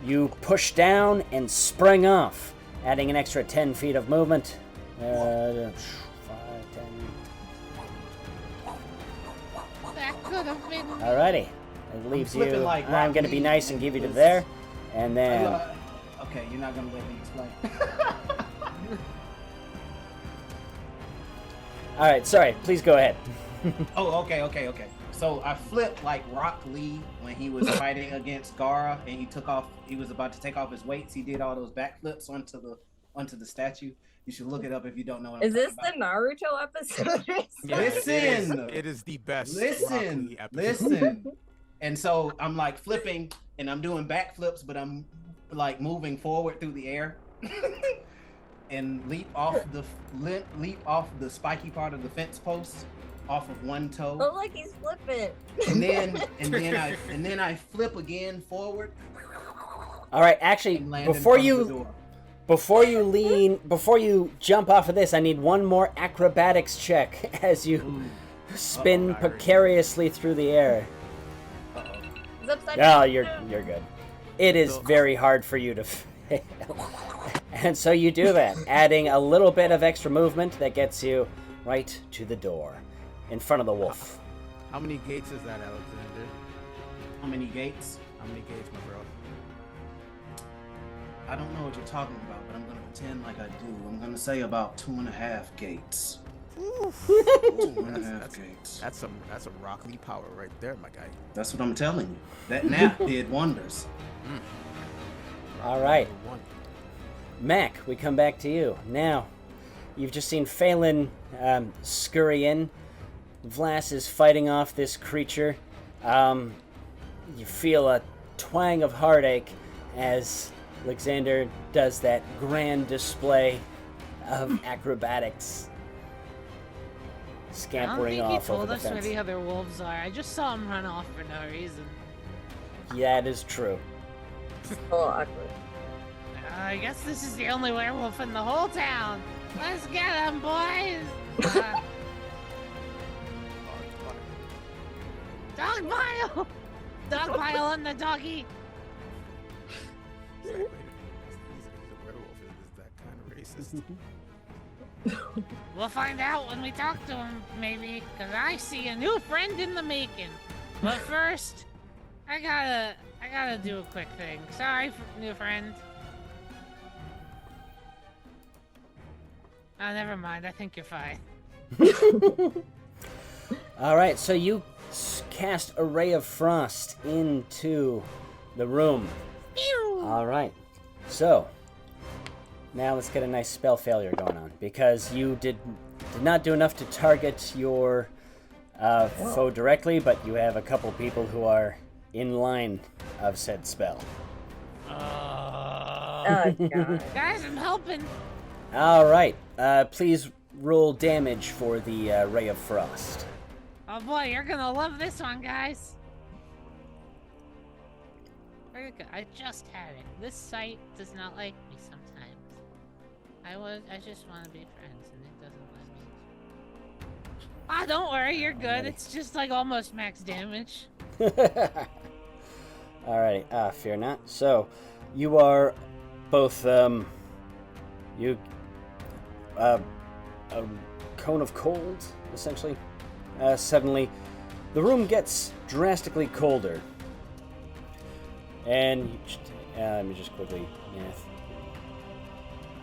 B: you push down and spring off, adding an extra 10 feet of movement. 5, 10.
D: That could have been.
B: Alrighty. It leaves you.
E: flipping like
B: I'm going to
E: Rock
B: be
E: Lee
B: nice and
E: and
B: give you to
E: this-
B: there. And then.
E: Okay, you're not gonna let me explain.
B: Alright, sorry. Please go ahead.
E: Oh, okay. So I flipped like Rock Lee when he was fighting against Gara, and he was about to take off his weights. He did all those backflips onto the statue. You should look it up if you don't know what I'm
F: Is this
E: talking
F: the Naruto episode?
E: Listen!
C: It is the best.
E: Listen,
C: Rock Lee episode.
E: listen. And so I'm like flipping and I'm doing backflips, but I'm like moving forward through the air and leap off the spiky part of the fence post off of one toe.
F: Oh, look, he's flipping.
E: And then I flip again forward
B: Alright, actually,
E: and land
B: before
E: in front of the
B: you.
E: door.
B: Before you jump off of this, I need one more acrobatics check as you spin
E: I heard you.
B: precariously through the air.
F: He's upside
B: Oh,
F: down.
B: you're good. It is very hard for you to fail. And so you do that, adding a little bit of extra movement that gets you right to the door in front of the wolf.
C: How many gates is that, Alexander?
E: How many gates?
C: How many gates, my bro?
E: I don't know what you're talking about, but I'm gonna pretend like I do. I'm gonna say about 2.5 gates. 2.5 gates.
C: That's some Rock Lee power right there, my guy.
E: That's what I'm telling you. That nap did wonders.
B: All right.
C: Number one.
B: Mac, we come back to you. Now, you've just seen Phelan scurry in. Vlas is fighting off this creature. You feel a twang of heartache as Alexander does that grand display of acrobatics, scampering
D: I don't think
B: off
D: he
B: over
D: told
B: the
D: us where
B: fence.
D: the other wolves are. I just saw him run off for no reason.
B: Yeah, it is true.
H: Oh, awkward.
D: I guess this is the only werewolf in the whole town. Let's get him, boys! Dog pile! Dog pile on the doggy!
C: He's a werewolf. Is that kind of racist?
D: We'll find out when we talk to him, maybe, because I see a new friend in the making. But first, I gotta do a quick thing. Sorry, new friend. Oh, never mind. I think you're fine.
B: All right, so you cast a ray of frost into the room. All right, so now let's get a nice spell failure going on because you did not do enough to target your foe directly, but you have a couple people who are in line of said spell.
H: Oh, God.
D: Guys, I'm helping.
B: All right, please roll damage for the ray of frost.
D: Oh boy, you're gonna love this one, guys. Very good. I just had it. This site does not like me sometimes. I just want to be friends, and it doesn't let me. Ah, don't worry, you're good. It's just like almost max damage.
B: Alrighty, fear not. So, you are both, a cone of cold, essentially. Suddenly, the room gets drastically colder. And, let me just quickly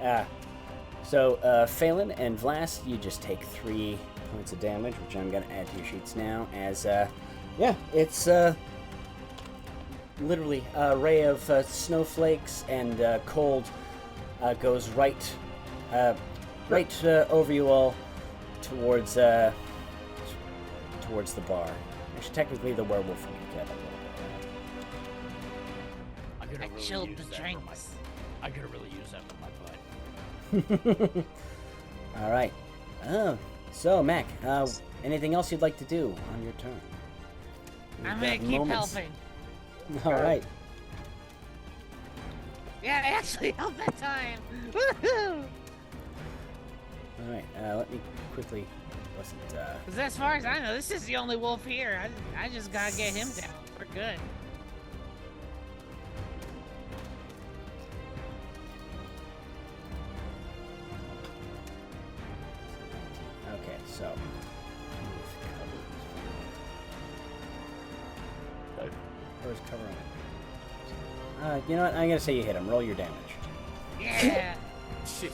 B: math. So, Phelan and Vlas, you just take 3 points of damage, which I'm gonna add to your sheets now, as, it's, literally a ray of snowflakes and cold goes right over you all towards the bar. Actually, technically, the werewolf can get a
I: I could
D: I
I: really
D: chilled
I: use
D: the
I: that for
D: drinks.
I: I could really use that for my butt.
B: little bit. All right. Oh, so Mac, anything else you'd like to do on your turn?
D: I'm
B: You've
D: gonna
B: got
D: keep
B: moments.
D: helping.
B: All right.
D: Yeah, I actually helped that time. Woohoo!
B: All right. Let me quickly. Wasn't.
D: Because as far as I know, this is the only wolf here. I just gotta get him down. We're good.
B: Okay. So. Where's cover on it? You know what? I'm gonna say you hit him. Roll your damage.
D: Yeah.
C: Shit.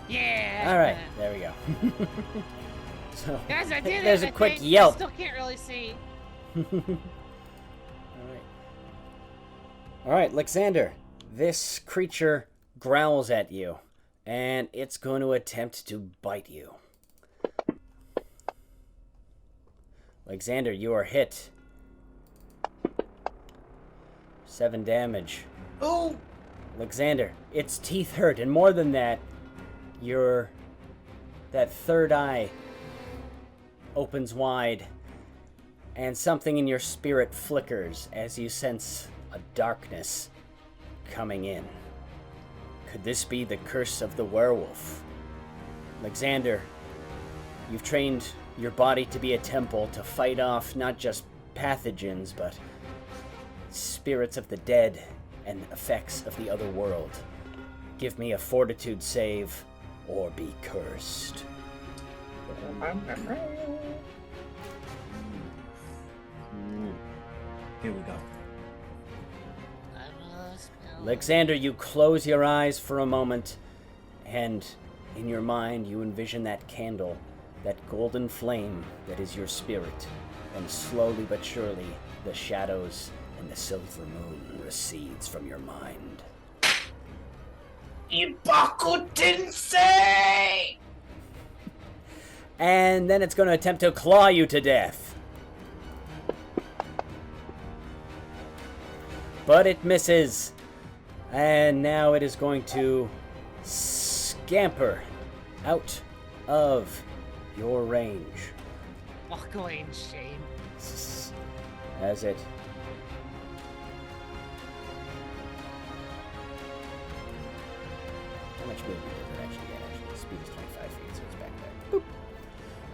D: Yeah.
B: All right. There we go. So.
D: Guys, I did it.
B: There's a
D: I
B: quick
D: think.
B: yelp.
D: I still can't really see.
B: All right, Alexander. This creature growls at you, and it's going to attempt to bite you. Alexander, you are hit. 7 damage.
E: Oh!
B: Alexander, its teeth hurt, and more than that, that third eye opens wide, and something in your spirit flickers as you sense a darkness coming in. Could this be the curse of the werewolf? Alexander, you've trained your body to be a temple to fight off not just pathogens, but spirits of the dead and effects of the other world. Give me a fortitude save, or be cursed.
E: Here we go.
B: Alexander, you close your eyes for a moment, and in your mind you envision that candle, that golden flame that is your spirit, and slowly but surely the shadows and the silver moon recedes from your mind.
E: Ibaku Tensei!
B: And then it's going to attempt to claw you to death. But it misses. And now it is going to scamper out of your range.
D: Walk away in shame.
B: As it how much movement does it actually get? Actually, speed is 25 feet, so it's back there. Boop.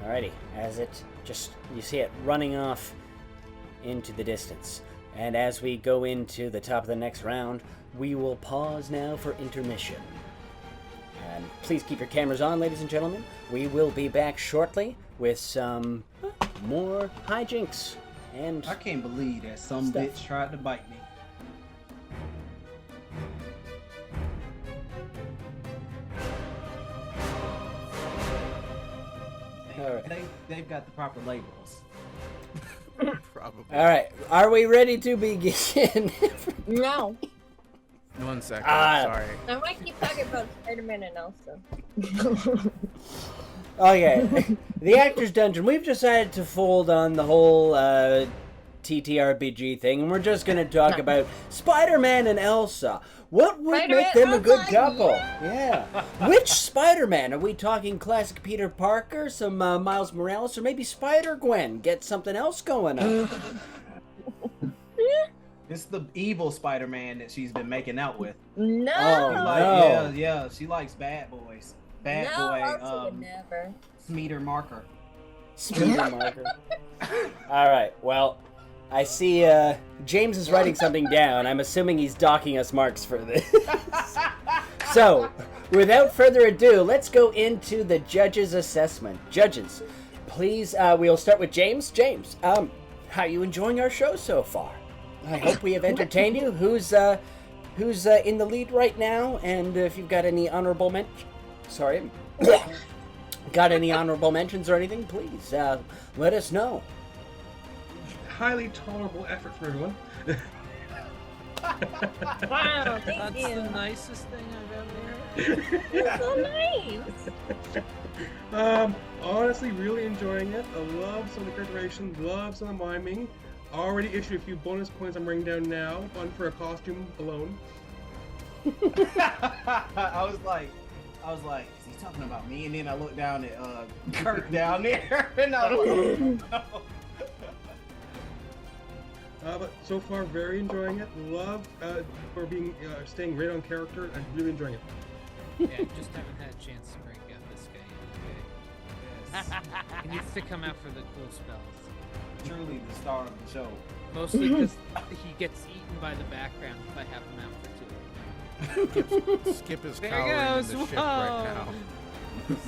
B: Alrighty, as it just you see it running off into the distance. And as we go into the top of the next round, we will pause now for intermission. And please keep your cameras on, ladies and gentlemen. We will be back shortly with some more hijinks. And
E: I can't believe that some
B: Stuff.
E: bitch tried to bite me.
B: all right.
E: They've got the proper labels.
C: Probably.
B: All right, are we ready to begin?
F: No.
C: 1 second.
B: Ah.
C: Sorry.
F: I want to keep talking about Spider-Man and Elsa.
B: Okay, the Actors Dungeon. We've decided to fold on the whole TTRPG thing, and we're just going to talk about Spider-Man and Elsa. What would
F: Spider-Man,
B: make them a good
F: Elsa,
B: couple? Yeah. Which Spider-Man? Are we talking classic Peter Parker, some Miles Morales, or maybe Spider-Gwen? Get something else going on.
E: It's the evil Spider-Man that she's been making out with.
F: No.
B: Oh,
E: Like,
B: no.
E: yeah, she likes bad boys. Bad
F: no,
E: boy,
F: Elsa would never.
E: Smeater Marker.
B: Speeder marker. All right. Well, I see James is writing something down. I'm assuming he's docking us marks for this. So, without further ado, let's go into the judges' assessment. Judges, please. We'll start with James. James, how are you enjoying our show so far? I hope we have entertained you. Who's in the lead right now? And if you've got any honorable mentions. Sorry. Got any honorable mentions or anything? Please let us know.
K: Highly tolerable effort from everyone.
F: Wow, thank
D: That's
F: you.
D: the nicest thing I've ever heard.
F: You're so nice.
K: Honestly, really enjoying it. I love some of the characterization, love some of the miming. Already issued a few bonus points I'm writing down now. One for a costume alone.
E: I was like, is he talking about me? And then I looked down at Kurt down there, and I was like, no.
K: But so far, very enjoying it. Love for being staying right on character. I'm really enjoying it.
D: Yeah, just haven't had a chance to break out this guy yet, okay? He needs to come out for the cool spells.
E: Truly the star of the show.
D: Mostly because he gets eaten by the background if I have him out for too.
C: Skip is
D: There
C: cowering in
D: goes.
C: the ship right now.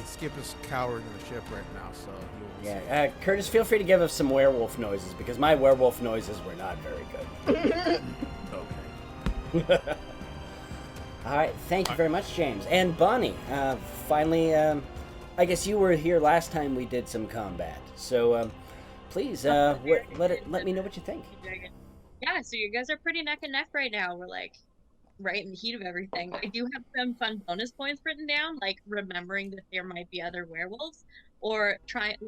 C: Skip is cowering in the ship right now, so he will
B: Yeah, Curtis, feel free to give us some werewolf noises because my werewolf noises were not very good.
C: Okay.
B: All right, thank you very much, James. And Bonnie, finally, I guess you were here last time we did some combat. So please, let me know what you think.
J: Yeah, so you guys are pretty neck and neck right now. We're like right in the heat of everything. I do have some fun bonus points written down, like remembering that there might be other werewolves, or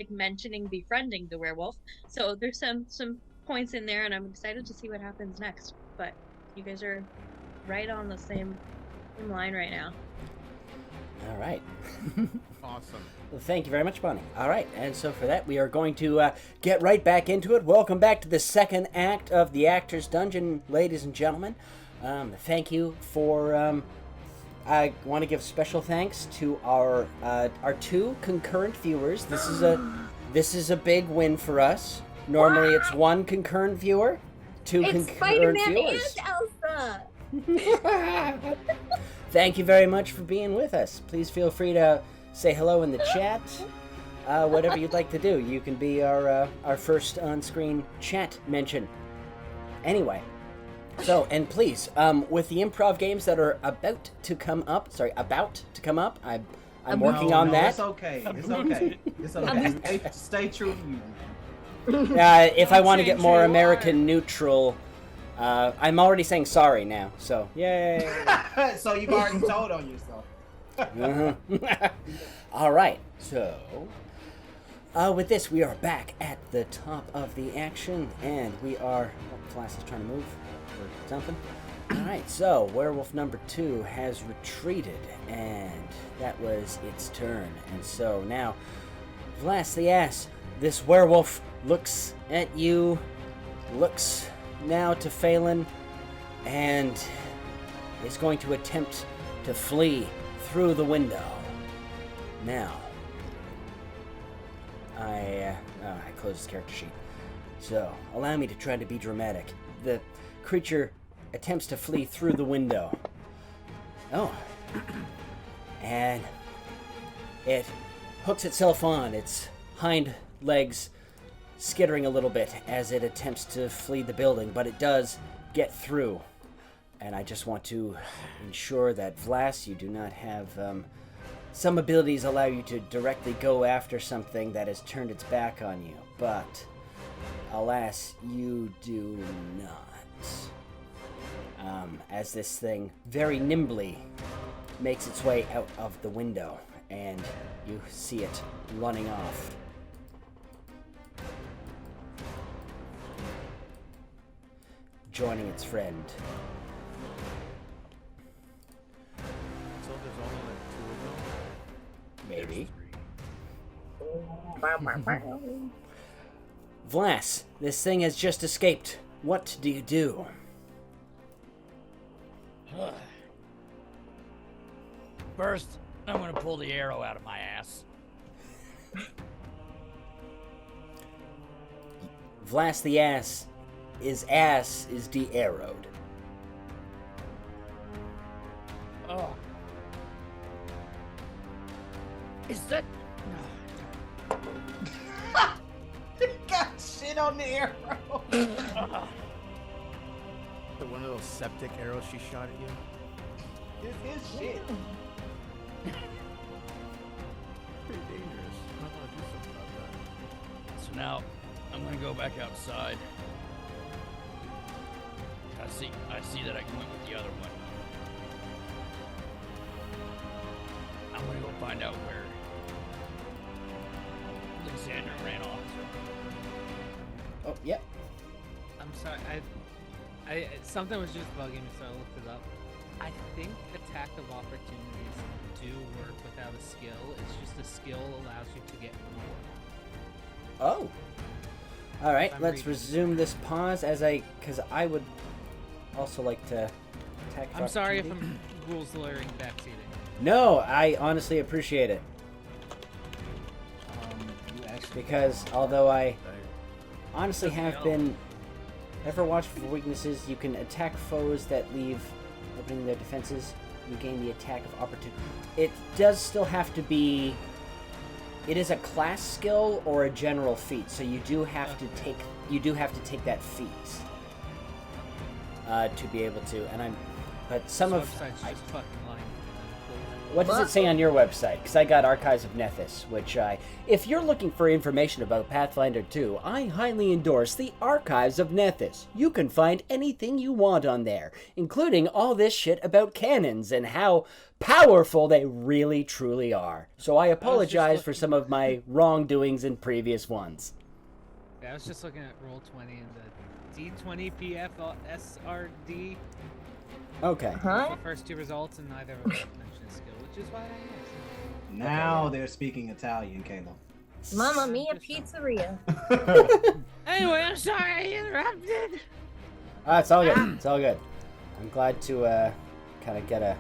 J: mentioning befriending the werewolf. So there's some points in there, and I'm excited to see what happens next. But you guys are right on the same line right now.
B: All right.
C: Awesome.
B: Well, thank you very much, Bonnie. All right, and so for that, we are going to get right back into it. Welcome back to the second act of the Actors Dungeon, ladies and gentlemen. Thank you for. I want to give special thanks to our two concurrent viewers. This is a big win for us. Normally, it's one concurrent viewer, two
F: It's
B: concurrent
F: Spider-Man
B: viewers.
F: and Elsa.
B: Thank you very much for being with us. Please feel free to say hello in the chat. Whatever you'd like to do. You can be our first on-screen chat mention. Anyway, so, and please, with the improv games that are about to come up, I'm working on that.
E: It's okay. It's okay. It's okay. Stay true to you.
B: If I want to get more American neutral I'm already saying sorry now, so yay.
E: So you've already told on yourself.
B: All right, so with this, we are back at the top of the action, and we are. Oh, Flask is trying to move or something. All right, so werewolf number 2 has retreated, and that was its turn. And so now, Vlas the ass, this werewolf looks at you, looks now to Phelan, and is going to attempt to flee through the window. Now, I closed his character sheet. So, allow me to try to be dramatic. The creature attempts to flee through the window. Oh. And it hooks itself on, its hind legs skittering a little bit as it attempts to flee the building, but it does get through. And I just want to ensure that, Vlas, you do not have... some abilities allow you to directly go after something that has turned its back on you, but alas, you do not. As this thing very nimbly makes its way out of the window, and you see it running off. Joining its friend.
C: So there's only like 2 of them?
B: Maybe.
C: There's 3.
B: Vlas, this thing has just escaped. What do you do?
I: First, I'm gonna pull the arrow out of my ass.
B: Vlas the ass is de-arrowed.
I: Oh. Is that...
E: Got shit on the arrow.
C: One of those septic arrows she shot at you?
E: This is shit.
C: Pretty dangerous. I want to do something about that.
I: So now, I'm gonna go back outside. I see that I went with the other one. I'm gonna go find out where Lysander ran off.
B: Oh, yep.
D: I'm sorry. I something was just bugging me, so I looked it up. I think attack of opportunities do work without a skill. It's just a skill allows you to get more.
B: Oh. All right,
D: I'm
B: let's
D: reading.
B: resume this pause because I would also like to attack. of
D: I'm sorry if
B: opportunity.
D: I'm rules lawyering backseating.
B: No, I honestly appreciate it
E: You actually
B: because although I honestly
D: Doesn't
B: have
D: help.
B: been ever watched for weaknesses, you can attack foes that leave opening their defenses. You gain the attack of opportunity. It does still have to be. It is a class skill or a general feat, so you do have to take. You do have to take that feat to be able to. And but some
D: This
B: of.
D: website's just fucking lying.
B: What does it say on your website? Because I got Archives of Nethys, which if you're looking for information about Pathfinder 2, I highly endorse the Archives of Nethys. You can find anything you want on there, including all this shit about cannons and how powerful they really truly are. So I apologize for some of my wrongdoings in previous ones.
D: Yeah, I was just looking at Roll20 and the D20 PFSRD.
B: Okay.
F: Huh?
D: The first 2 results, and neither of them mention a skill, which is why I asked.
E: Now they're speaking Italian, Caleb.
F: Mamma mia pizzeria.
D: Anyway, I'm sorry I interrupted.
B: It's all good. It's all good. I'm glad to kind of get a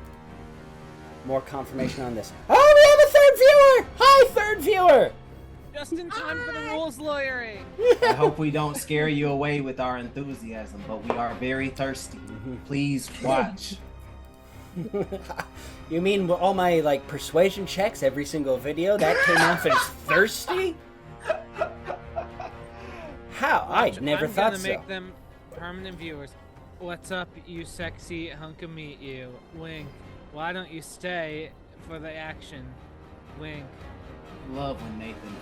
B: more confirmation on this. Oh, we have a third viewer! Hi, third viewer!
D: Just in time for the rules lawyering.
E: I hope we don't scare you away with our enthusiasm, but we are very thirsty. Please watch.
B: You mean all my persuasion checks every single video that came off as thirsty? How? I never thought
D: I'm
B: so.
D: gonna make them permanent viewers. What's up, you sexy hunk of meat, you? Wink. Why don't you stay for the action? Wink.
E: Love when Nathan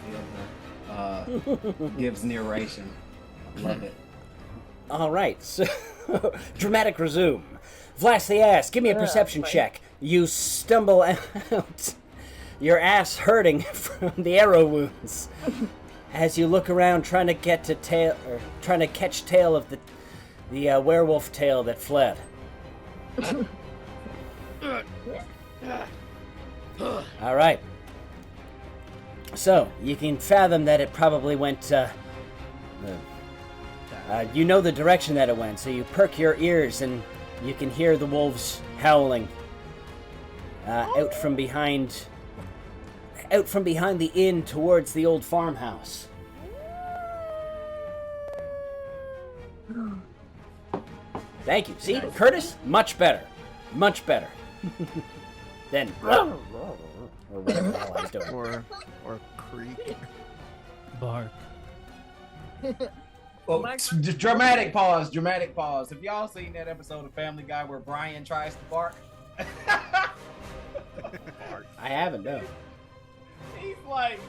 E: Fielder gives narration. Love it.
B: All right, so Dramatic resume. Vlass the ass, give me a perception check. You stumble out, your ass hurting from the arrow wounds, as you look around trying to catch tail of the werewolf tail that fled. All right. So you can fathom that it probably went. You know the direction that it went, so you perk your ears and you can hear the wolves howling out from behind the inn towards the old farmhouse. Thank you. See, Curtis, much better. Then, or whatever the hell I was doing.
C: Or creek.
D: Bark.
E: Oh, dramatic pause. Have y'all seen that episode of Family Guy where Brian tries to bark?
B: I haven't, no.
E: He's like,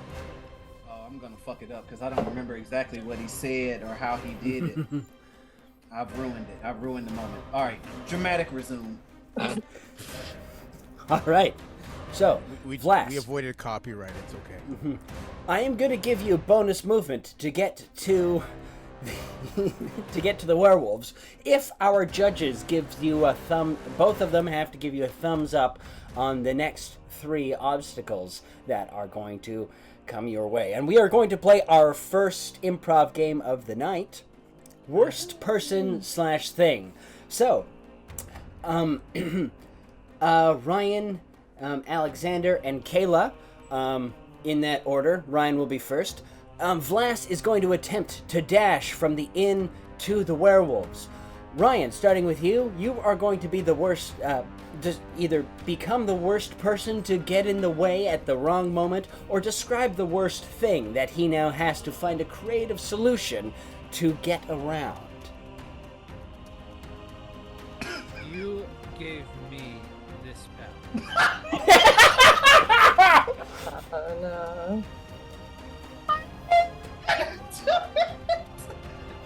E: oh, I'm gonna fuck it up because I don't remember exactly what he said or how he did it. I've ruined it. I've ruined the moment. All right, dramatic resume.
B: All right. So,
C: We
B: Vlass.
C: avoided copyright. It's okay.
B: I am going to give you bonus movement to get to the werewolves. If our judges gives you a thumb, both of them have to give you a thumbs up on the next 3 obstacles that are going to come your way. And we are going to play our first improv game of the night, Worst Person / Thing. So, Ryan, Alexander, and Kayla, in that order. Ryan will be first. Vlass is going to attempt to dash from the inn to the werewolves. Ryan, starting with you, you are going to be the worst, just either become the worst person to get in the way at the wrong moment, or describe the worst thing that he now has to find a creative solution to get around.
D: You gave me this power.
F: Oh no.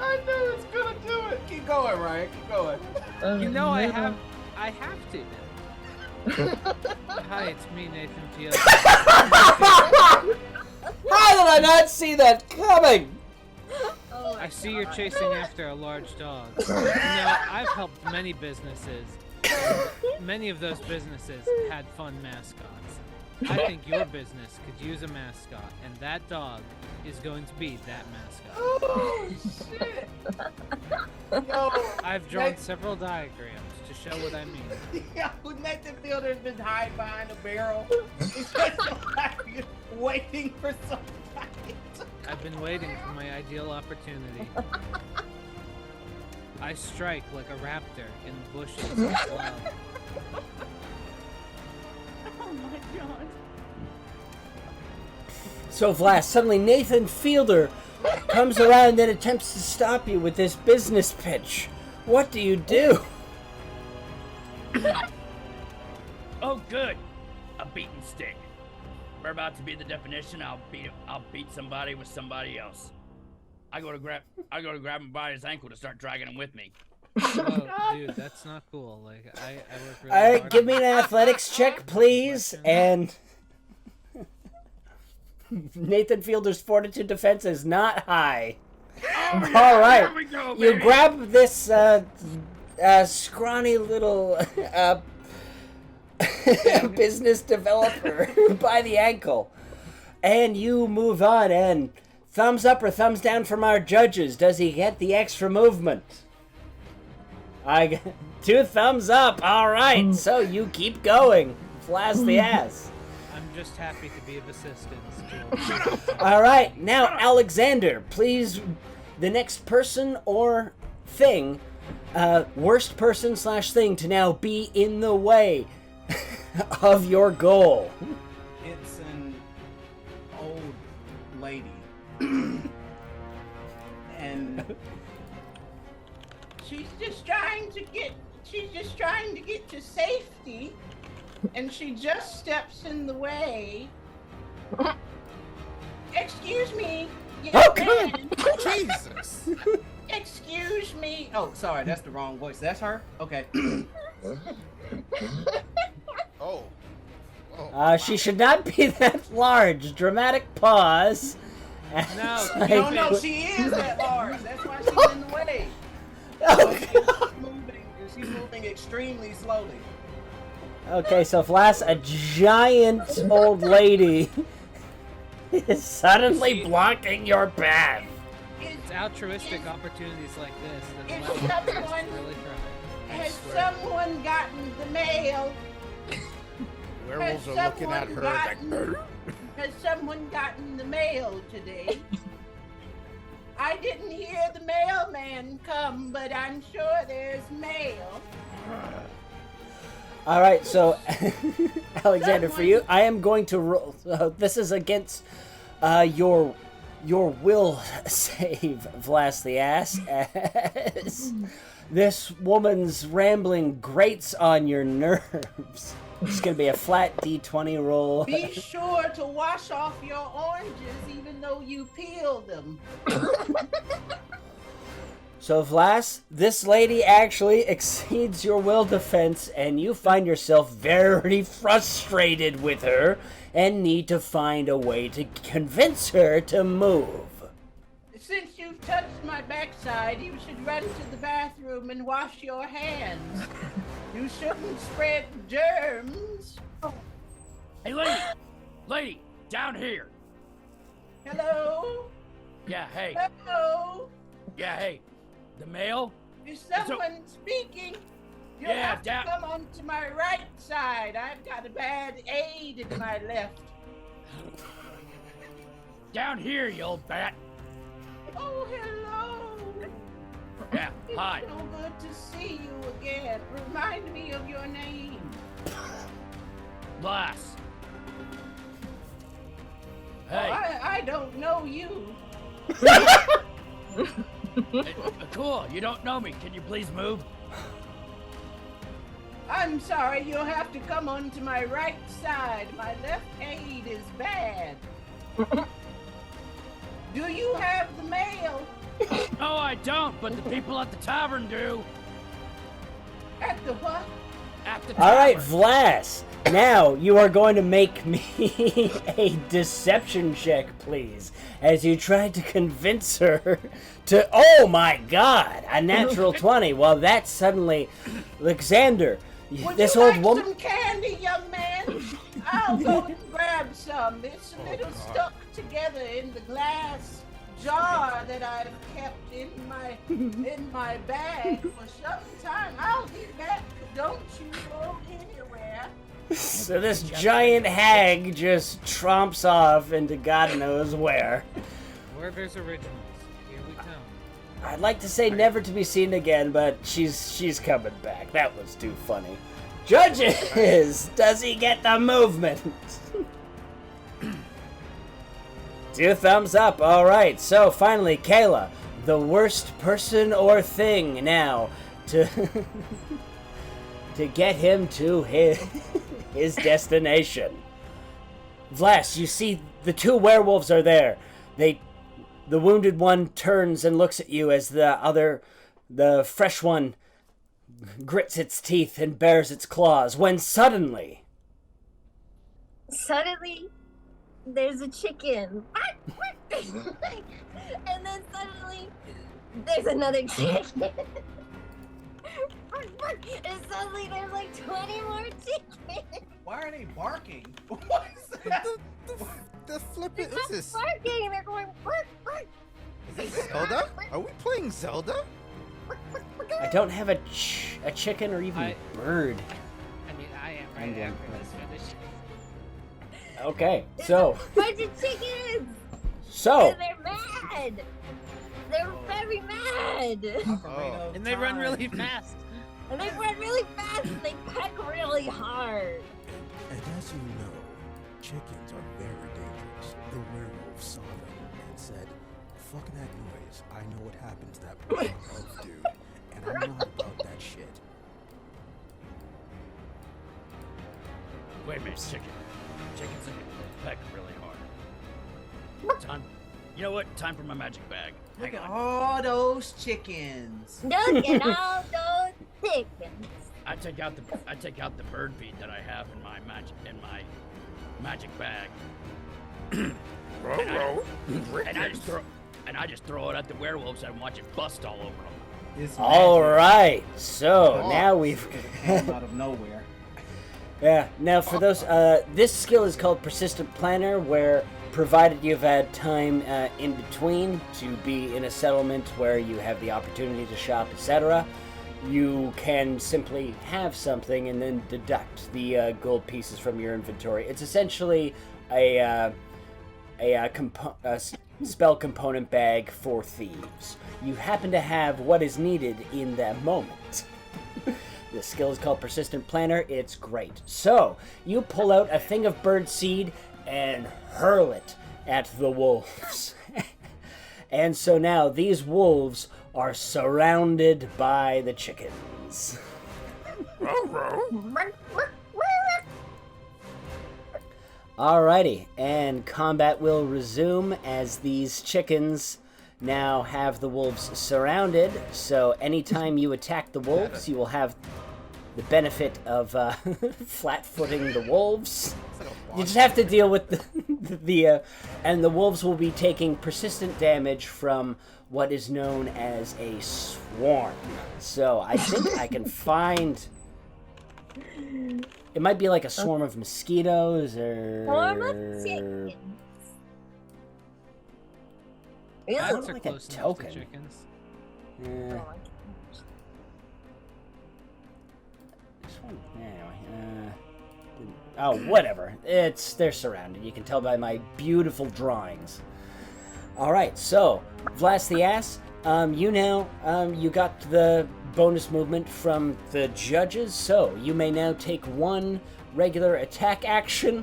E: I knew it's gonna do it. Keep going, Ryan. Keep going.
D: You know I have to now. Hi, it's me, Nathan Fields.
B: How did I not see that coming?
F: Oh
D: I see you're chasing after a large dog. I've helped many businesses. Many of those businesses had fun mascots. I think your business could use a mascot, and that dog is going to be that mascot.
E: Oh shit! Yo,
D: I've drawn several diagrams to show what I mean.
E: Yo, Nathan Fielder's been hiding behind a barrel. He's just like waiting for somebody.
D: I've been waiting for my ideal opportunity. I strike like a raptor in the bushes of love.
E: Oh my god.
B: So, Vlass, suddenly Nathan Fielder comes around and attempts to stop you with this business pitch. What do you do?
I: Oh, good. A beaten stick. We're about to be the definition. I'll beat somebody with somebody else. I go to grab him by his ankle to start dragging him with me.
D: Oh, dude, that's not cool. Like, I work really
B: All right,
D: hard
B: give
D: on
B: me an
D: that.
B: athletics check, please. And Nathan Fielder's fortitude defense is not high.
I: Oh,
B: All right,
I: here we go,
B: you
I: baby.
B: grab this scrawny little business developer by the ankle, and you move on. And thumbs up or thumbs down from our judges. Does he get the extra movement? I got 2 thumbs up. All right, so you keep going. Flash the ass.
D: I'm just happy to be of assistance.
B: All right, now Alexander, please, the next person or thing, worst person / thing to now be in the way of your goal.
E: It's an old lady. And she's just trying to get to safety, and she just steps in the way. Excuse me.
B: Oh, God.
C: Jesus.
E: Excuse me. Oh, sorry, that's the wrong voice. That's her? Okay.
C: Oh.
B: She should not be that large. Dramatic pause.
D: No,
E: No, she is that large. That's why she's in the way. She's moving extremely slowly.
B: Okay, so Flash, a giant old lady is suddenly blocking your path.
D: It's altruistic opportunities like this that
E: Is
D: allow us to
E: someone-
D: really try.
E: Has someone gotten the mail?
C: Werewolves are looking at her like.
E: Has someone gotten the mail today? I didn't hear the mailman come, but I'm sure there's mail.
B: All right, so Alexander, for you, I am going to roll. This is against your will save, Vlas the ass. As this woman's rambling grates on your nerves. It's gonna be a flat D20 roll.
E: Be sure to wash off your oranges, even though you peel them.
B: So, Vlas, this lady actually exceeds your will defense, and you find yourself very frustrated with her and need to find a way to convince her to move.
E: Since you've touched my backside, you should run to the bathroom and wash your hands. You shouldn't spread germs.
I: Hey, lady, down here.
E: Hello?
I: Yeah, hey,
E: Hello?
I: the mail?
E: Is someone speaking? You'll
I: Yeah,
E: have to
I: down-
E: come onto my right side. I've got a bad aid in my left.
I: Down here, you old bat.
E: Oh, hello.
I: Yeah, hi.
E: So good to see you again. Remind me of your name.
I: Glass.
E: Oh,
I: Hey,
E: I don't know you.
I: cool, you don't know me. Can you please move?
E: I'm sorry, you'll have to come onto my right side. My left aid is bad. Do you have the mail?
I: No, I don't, but the people at the tavern do.
E: At the what?
I: At the
B: All right,
I: tavern.
B: Vlas. Now you are going to make me a deception check, please, as you try to convince her to. Oh my God! A natural 20. Well, that's suddenly, Alexander.
E: Would
B: This
E: you
B: old
E: like
B: woman.
E: some candy, young man? I'll go and grab some. It's a little stuck together in the glass jar that I've kept in my bag for some time. I'll be back. Don't you go anywhere.
B: So this giant hag just tromps off into God knows where.
D: Werther's originals. Here we come.
B: I'd like to say never to be seen again, but she's coming back. That was too funny. Judges, does he get the movement? 2 thumbs up. All right. So finally, Kayla, the worst person or thing now to to get him to his destination. Vlas, you see the 2 werewolves are there. The wounded one turns and looks at you as the fresh one, grits its teeth and bares its claws, when suddenly...
F: Suddenly, there's a chicken. And then suddenly, there's another chicken. And suddenly, there's like 20 more chickens.
E: Why are they barking? What is that?
C: The flip
F: They're
C: is
F: not
C: this?
F: barking, they're going bark, bark.
C: Is this Zelda? Are we playing Zelda?
B: I don't have a chicken or even bird.
D: I mean, I am
B: I'm
D: right
B: going
D: after this finish.
B: Okay, so...
F: Bunch of chickens!
B: So...
F: And they're mad! They're very mad!
C: Oh.
D: And they run really fast.
F: And they run really fast and they peck really hard.
A: And as you know, chickens are very dangerous. The werewolf saw them and said, fuck that noise. I know what happens to that poor elf dude. And I'm not about that shit.
I: Wait a minute, chicken. Chickens are gonna peck really hard. Time. You know what? Time for my magic bag.
E: Look
I: Hang
E: at
I: on.
E: all those chickens.
F: Look at all those chickens.
I: I take out the bird feed that I have in my magic bag. and I just throw it at the werewolves and watch it bust all over them.
E: It's
B: All
E: magic.
B: right, so
E: Oh,
B: now we've.
E: it came out of nowhere.
B: Yeah, now for those, this skill is called Persistent Planner, where provided you've had time in between to be in a settlement where you have the opportunity to shop, etc., you can simply have something and then deduct the gold pieces from your inventory. It's essentially a spell component bag for thieves. You happen to have what is needed in that moment. The skill is called Persistent Planner. It's great. So, you pull out a thing of bird seed and hurl it at the wolves. And so now these wolves are surrounded by the chickens. Alrighty, and combat will resume as these chickens now have the wolves surrounded. So anytime you attack the wolves, you will have the benefit of flat-footing the wolves. You just have to deal with and the wolves will be taking persistent damage from what is known as a swarm. So I think I can find. It might be like a swarm of mosquitoes or.
F: Swarm of chickens. Really?
B: Sounds
D: Bats are
B: like a
D: close enough to
B: token.
D: chickens.
B: Yeah.
F: Oh my gosh.
B: This one, anyway. Oh, whatever. They're surrounded. You can tell by my beautiful drawings. All right, so Vlas the Ass, you got the bonus movement from the judges, so you may now take one regular attack action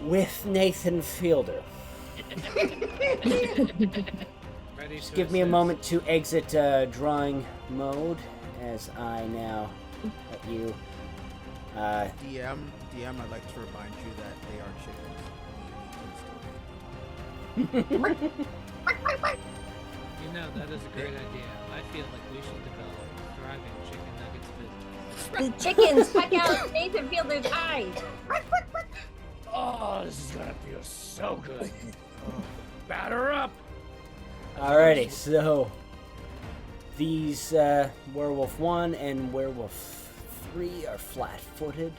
B: with Nathan Fielder.
D: Ready
B: Just
D: to
B: give me a
D: assist.
B: moment to exit drawing mode as I now let you.
C: DM, I'd like to remind you that they are chickens.
D: You know, that is a great idea. I feel like we should develop a thriving chicken nuggets business.
F: The chickens check out Nathan Fielder's eyes.
I: Oh, this is gonna feel so good. Batter up.
B: Alrighty, so these Werewolf 1 and Werewolf 3 are flat-footed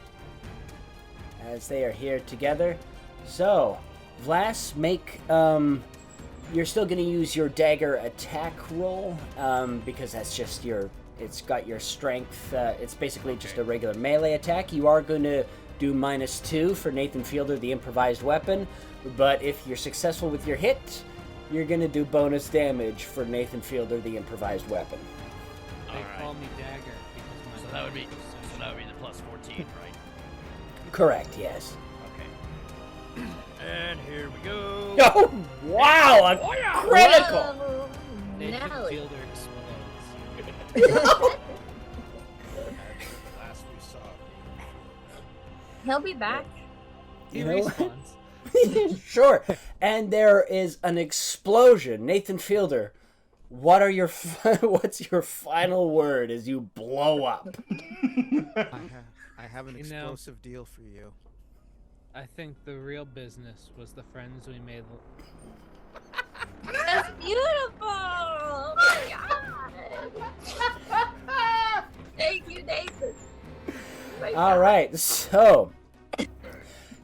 B: as they are here together. So, Vlas, make you're still going to use your dagger attack roll because that's just it's got your strength. It's basically just a regular melee attack. You are going to do -2 for Nathan Fielder, the improvised weapon, but if you're successful with your hit, you're going to do bonus damage for Nathan Fielder, the improvised weapon.
D: They
I: Alright.
D: call me Dagger because my
I: So that would be
D: dagger is
I: so that would be the plus 14, right?
B: Correct, yes.
I: Okay. And here we go.
B: Oh, wow! A critical!
F: Oh,
D: Nathan
F: no.
D: Fielder explodes.
C: Last we saw.
F: He'll be back.
D: He
B: You know what?
D: respawns.
B: Sure. And there is an explosion. Nathan Fielder, what's your final word as you blow up?
C: I have an
D: You know-
C: explosive deal for you.
D: I think the real business was the friends we made.
F: That's beautiful. Oh my god. Thank you, Nathan. My
B: All
F: God.
B: right. So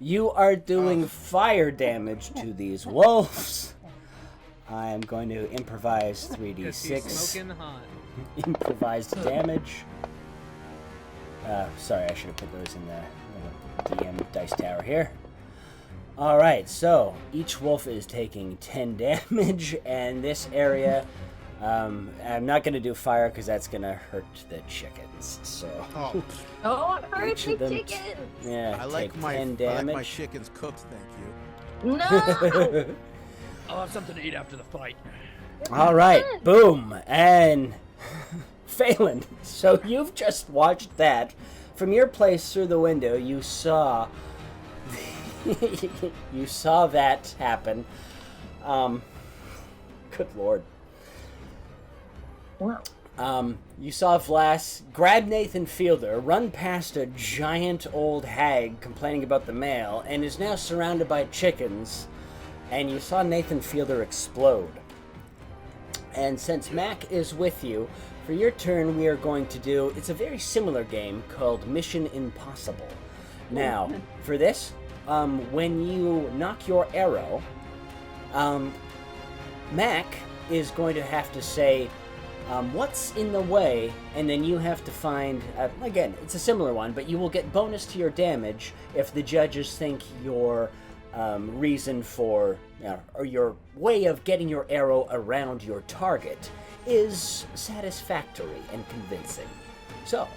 B: you are doing fire damage to these wolves. I am going to improvise
D: 'Cause he's
B: 3d6
D: smoking hot.
B: improvised damage. Sorry, I should have put those in the DM dice tower here. Alright, so each wolf is taking 10 damage, and this area, I'm not going to do fire because that's going to hurt the chickens. So,
C: Oh,
F: Oh, it hurts
B: Each
F: the
B: of them-
F: chickens.
B: yeah,
C: I like
B: take
C: my
B: 10
C: I like
B: damage.
C: my chickens cooked. Thank you.
F: No.
I: I'll have something to eat after the fight.
B: Alright, boom, and Phelan, so you've just watched that. From your place through the window, you saw that happen. Good lord.
F: Wow.
B: You saw Vlas grab Nathan Fielder, run past a giant old hag complaining about the mail, and is now surrounded by chickens, and you saw Nathan Fielder explode. And since Mac is with you, for your turn we are going to do, it's a very similar game called Mission Impossible. Now, for this, when you knock your arrow, Mac is going to have to say, what's in the way, and then you have to find, again, it's a similar one, but you will get bonus to your damage if the judges think your reason for, or your way of getting your arrow around your target is satisfactory and convincing. So,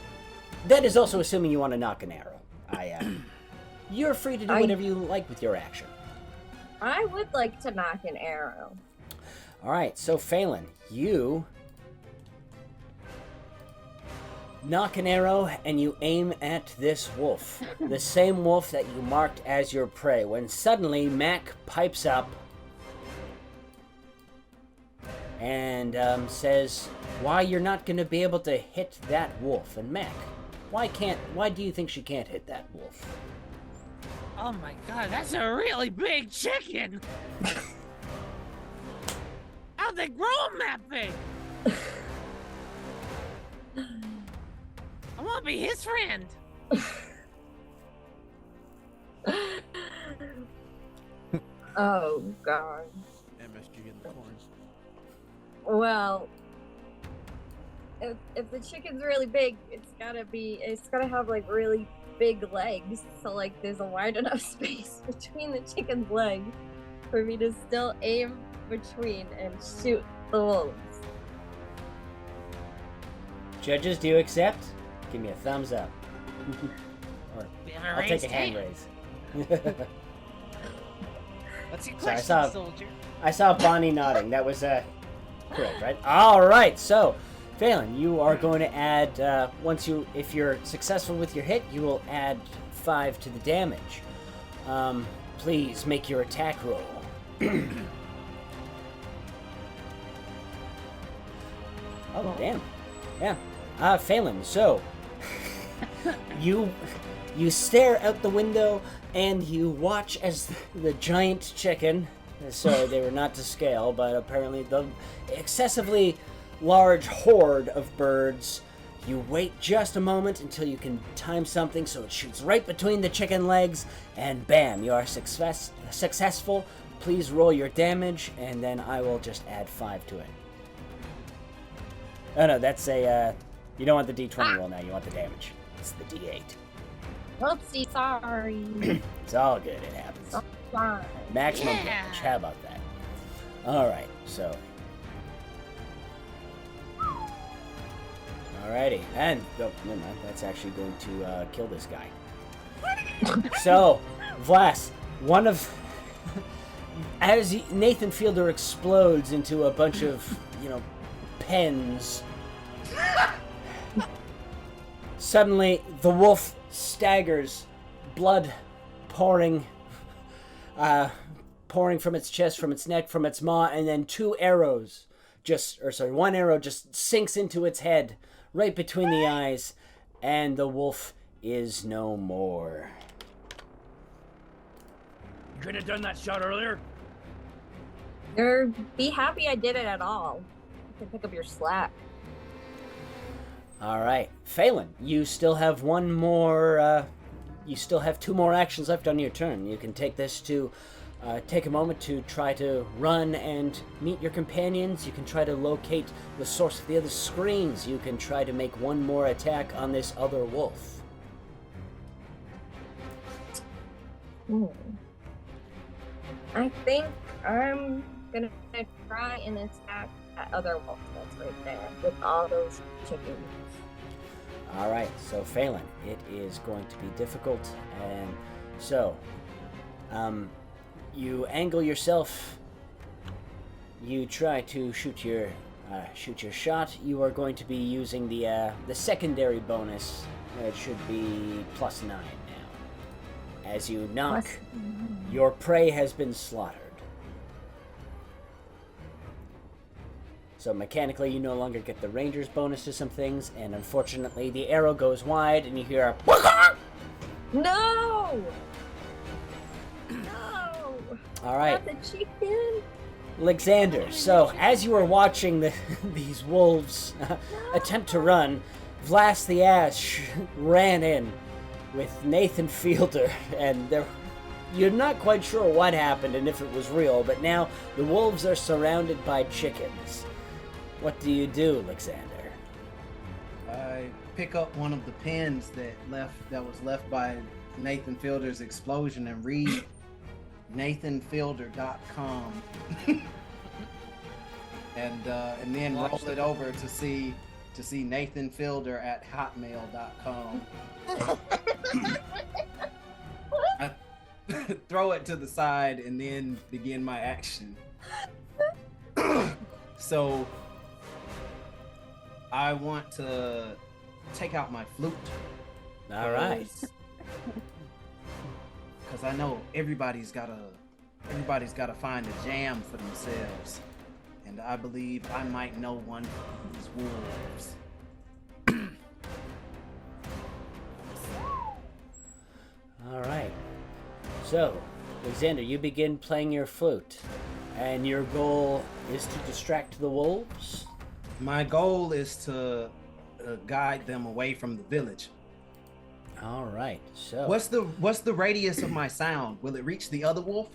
B: that is also assuming you want to knock an arrow. You're free to do whatever you like with your action.
F: I would like to knock an arrow.
B: Alright, so Phelan, you knock an arrow and you aim at this wolf. The same wolf that you marked as your prey. When suddenly Mac pipes up and says, why you're not going to be able to hit that wolf. And Mac, why do you think she can't hit that wolf?
D: Oh my god, that's a really big chicken! How'd they grow them that big? I want to be his friend.
F: Oh god.
C: MSG in the corn.
F: Well, if the chicken's really big, it's gotta have like really big legs, so like there's a wide enough space between the chicken's legs for me to still aim between and shoot the wolves.
B: Judges, do you accept? Give me a thumbs up. Or I'll take a hand raise.
D: What's your
B: Sorry,
D: question, soldier?
B: I saw Bonnie nodding. That was correct, right? All right. So, Phelan, you are going to add if you're successful with your hit, you will add 5 to the damage. Please make your attack roll. Oh, damn. Yeah. Phelan, so you stare out the window and you watch as the giant chicken, so they were not to scale, but apparently the excessively large horde of birds, you wait just a moment until you can time something so it shoots right between the chicken legs, and bam, you are successful. Please roll your damage, and then I will just add 5 to it. Oh no, that's a, you don't want the D20 roll now, you want the damage. It's the D8.
F: Whoopsie, sorry.
B: It's all good, it happens.
F: Oh, fine.
B: Maximum damage, how about that? Alright, so. Alrighty, and, oh, never mind, that's actually going to kill this guy. So, Vlas, as Nathan Fielder explodes into a bunch of, pens, suddenly the wolf staggers, blood pouring from its chest, from its neck, from its maw, and then one arrow just sinks into its head, right between the eyes, and the wolf is no more.
I: You couldn't have done that shot earlier?
F: Be happy I did it at all. You can pick up your slack.
B: Alright. Phelan, you still have one more, you still have 2 more actions left on your turn. You can take this to, take a moment to try to run and meet your companions. You can try to locate the source of the other screams. You can try to make one more attack on this other wolf.
F: I think I'm gonna try and attack that other wolf that's right there with all those chickens.
B: Alright, so Phelan, it is going to be difficult, and so, you angle yourself, you try to shoot your shot. You are going to be using the secondary bonus. It should be +9 now. As you knock, your prey has been slaughtered. So mechanically, you no longer get the ranger's bonus to some things, and unfortunately, the arrow goes wide, and you hear a...
F: No! No!
B: All right.
F: Not the chicken.
B: Alexander, so as you were watching these wolves attempt to run, Vlas the Ash ran in with Nathan Fielder, and you're not quite sure what happened and if it was real, but now the wolves are surrounded by chickens. What do you do, Alexander?
E: I pick up one of the pins that was left by Nathan Fielder's explosion and read nathanfielder.com and then roll it over to see Nathan Fielder at hotmail.com. I throw it to the side and then begin my action. So I want to take out my flute.
B: All right.
E: Because I know everybody's gotta find a jam for themselves, and I believe I might know one of these wolves.
B: All right. So, Alexander, you begin playing your flute, and your goal is to distract the wolves?
E: My goal is to guide them away from the village.
B: All right. So
E: what's the radius of my sound? Will it reach the other wolf?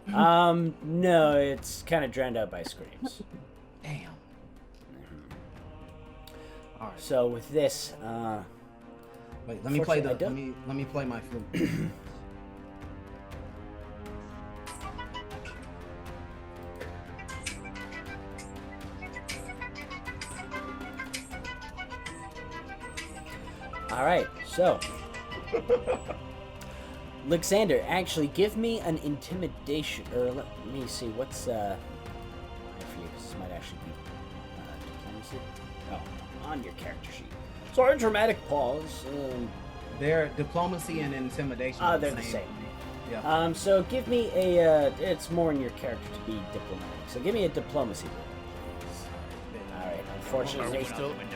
B: No, it's kind of drowned out by screams.
E: Damn. All right.
B: So with this,
E: wait, let me play my flute.
B: all right. So, Alexander, actually, give me an intimidation, or let me see, what's, I forget, this might actually be, diplomacy? Oh, on your character sheet. Sorry, dramatic pause.
E: They're diplomacy and intimidation.
B: They're the same.
E: Yeah.
B: So give me a, it's more in your character to be diplomatic, so give me a diplomacy roll, please. All right, unfortunately.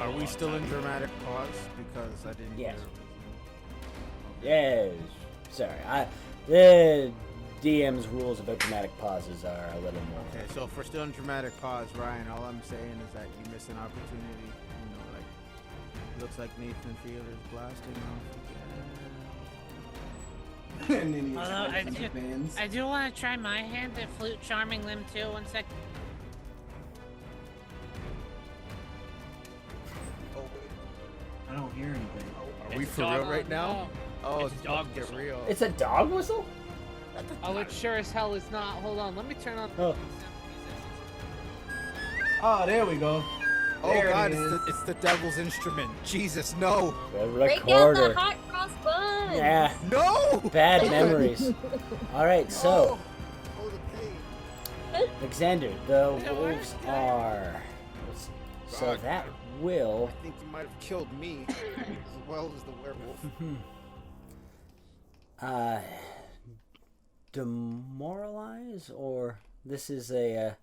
C: Are we still in dramatic pause? Because I didn't
B: Yes.
C: hear.
B: Yes. Sorry, the DM's rules about dramatic pauses are a little more.
C: Okay, so if we're still in dramatic pause, Ryan, all I'm saying is that you miss an opportunity. You know, like, looks like Nathan Fielder's blasting off again.
E: And then he
D: Although
E: explodes into bands.
D: I do want to try my hand at flute charming them too. 1 sec.
E: I don't hear anything.
C: Are we
I: It's
C: for
I: dog-
C: real right now? Oh,
I: It's a dog
C: get
I: whistle.
C: real.
B: It's a dog whistle?
D: Oh, it sure as hell is not. Hold on, let me turn on.
B: Oh.
E: Oh, there we go.
C: Oh
E: There it
C: God,
E: is.
C: it's the devil's instrument. Jesus, no,
B: The
F: Break out
B: recorder.
F: the hot cross buns.
B: Yeah,
C: no.
B: bad memories. All right, so
C: Oh, the pain.
B: Alexander, the wolves are. So
C: God.
B: that will.
C: I think you might have killed me as well as the werewolf.
B: Demoralize, or this is a.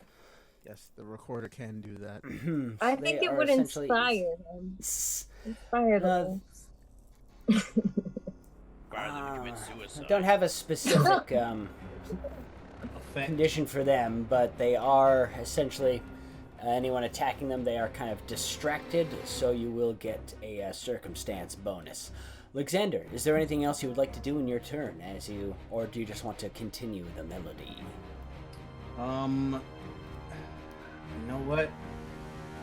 C: Yes, the recorder can do that.
F: I
B: they
F: think it
B: are
F: would
B: essentially-
F: inspire them. Inspire the
B: Uh,
F: wolves.
I: Require them to commit
B: I
I: suicide.
B: don't have a specific
E: Effect.
B: condition for them, but they are essentially anyone attacking them. They are kind of distracted, so you will get a circumstance bonus. Alexander, is there anything else you would like to do in your turn, or do you just want to continue the melody?
E: You know what?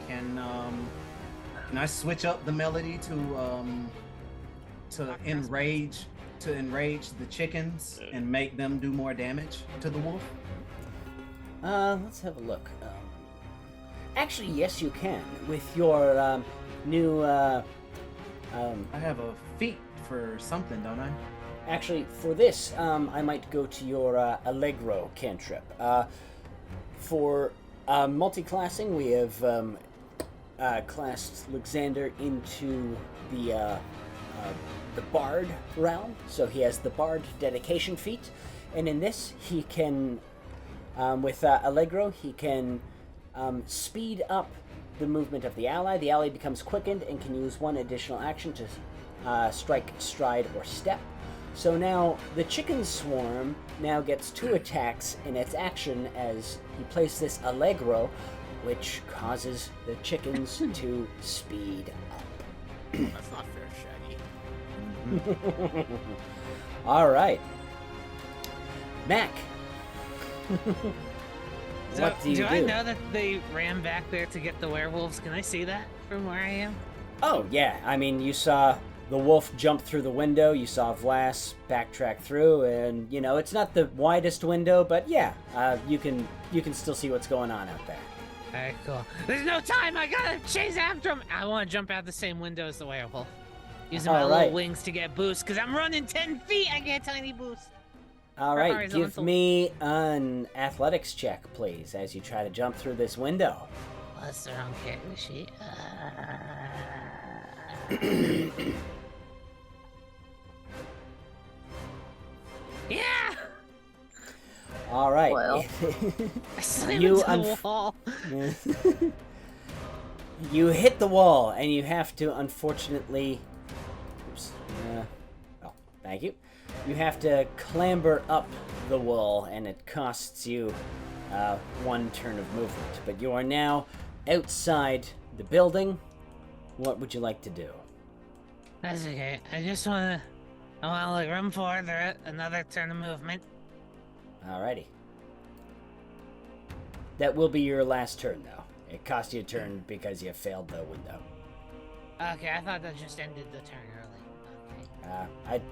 E: Can I switch up the melody to enrage the chickens and make them do more damage to the wolf?
B: Let's have a look. Actually, yes, you can with your new.
E: I have a feat for something, don't I?
B: Actually, for this, I might go to your Allegro cantrip. For multi-classing, we have classed Alexander into the Bard realm, so he has the Bard dedication feat, and in this, he can, with Allegro, he can speed up the movement of the ally. The ally becomes quickened and can use one additional action to strike, stride, or step. So now the chicken swarm now gets 2 attacks in its action as he plays this Allegro, which causes the chickens to speed up.
C: That's not fair, Shaggy.
B: All right. Mac.
D: So,
B: What do you do?
D: I know that they ran back there to get the werewolves? Can I see that from where I am?
B: Oh, yeah. I mean, you saw the wolf jump through the window. You saw Vlas backtrack through, and, it's not the widest window, but yeah, you can still see what's going on out there.
D: Alright, cool. There's no time! I gotta chase after him! I want to jump out the same window as the werewolf. Using my little wings to get boost, because I'm running 10 feet! I get a tiny boost!
B: All right, give me an athletics check, please, as you try to jump through this window.
D: What's the wrong character sheet? Yeah!
B: All right.
F: Well.
D: I slammed into the wall.
B: You hit the wall, and you have to, unfortunately... Oops. Thank you. You have to clamber up the wall, and it costs you 1 turn of movement. But you are now outside the building. What would you like to do?
D: That's okay. I want to run forward there, another turn of movement.
B: Alrighty. That will be your last turn, though. It cost you a turn because you failed the window.
D: Okay, I thought that just ended the turn early. Okay.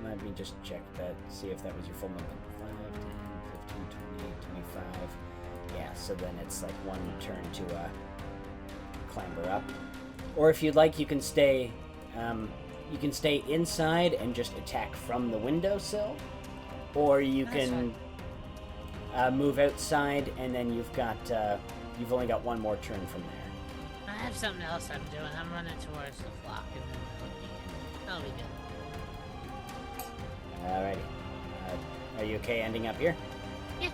B: Let me just check that, see if that was your full movement. 5, 10, 15, 20, 25. Yeah, so then it's like 1 turn to clamber up. Or if you'd like, you can stay inside and just attack from the windowsill. Or you can move outside, and then you've only got 1 more turn from there.
D: I have something else I'm doing. I'm running towards the flock, and then that'll be good.
B: Alrighty. Are you okay ending up here?
D: Yeah.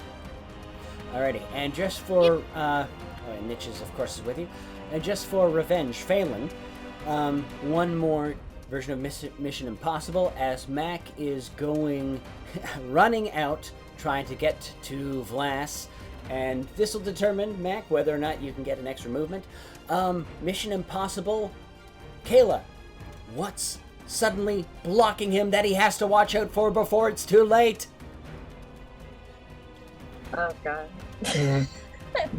B: Alrighty, and just for, Niches, of course, is with you. And just for revenge, Phelan, 1 more version of Mission Impossible, as Mac is running out, trying to get to Vlas, and this will determine, Mac, whether or not you can get an extra movement. Mission Impossible, Kayla, what's suddenly blocking him that he has to watch out for before it's too late?
F: Oh, God.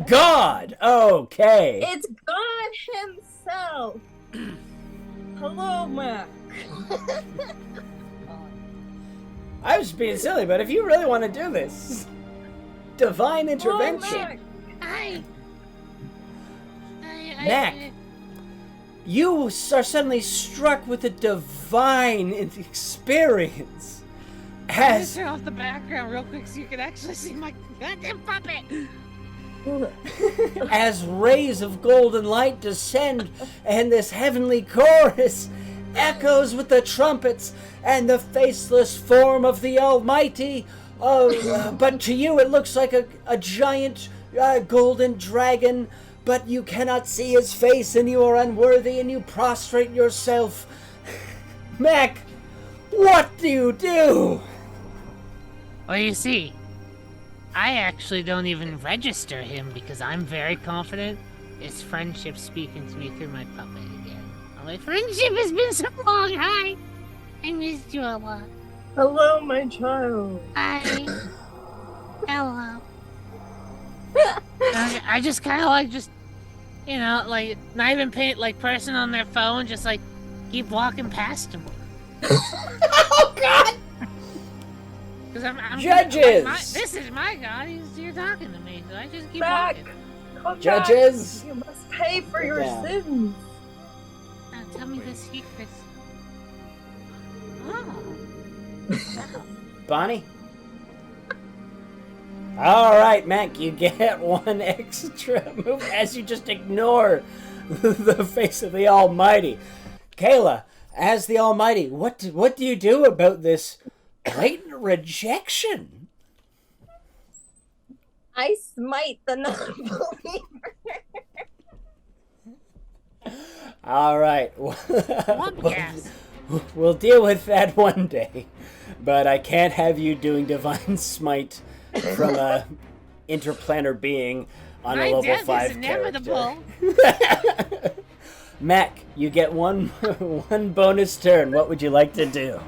B: God! Okay.
F: It's God himself. Hello, Mac.
B: I was being silly, but if you really want to do this, divine intervention.
D: Hi.
B: Mac, you are suddenly struck with a divine experience.
D: I'm gonna turn off the background real quick so you can actually see my goddamn puppet.
B: As rays of golden light descend, and this heavenly chorus echoes with the trumpets and the faceless form of the Almighty. But to you it looks like a giant golden dragon, but you cannot see his face, and you are unworthy, and you prostrate yourself. Mac, what do you do?
D: Well, you see, I actually don't even register him because I'm very confident it's friendship speaking to me through my puppet again. My friendship has been so long. Hi. I missed you a lot.
H: Hello, my child.
D: Hi. Hello. I just kind of not even paying, person on their phone, just keep walking past him.
B: Oh, God!
D: Because I'm
B: Judges!
D: this is my God. You're talking to me, so I just keep
H: Back.
D: walking.
H: Come
B: Judges!
H: back. You must pay for your
B: down.
H: sins.
D: Now tell me the secrets. Oh.
B: Bonnie? Alright, Mac, you get 1 extra move as you just ignore the face of the Almighty. Kayla, as the Almighty, what do you do about this blatant rejection?
F: I smite the non-believer.
B: All right.
D: Yes.
B: We'll deal with that one day. But I can't have you doing Divine Smite from a interplanar being on
D: My
B: a level
D: death
B: 5
D: is
B: character.
D: inevitable.
B: Mac, you get one bonus turn. What would you like to do?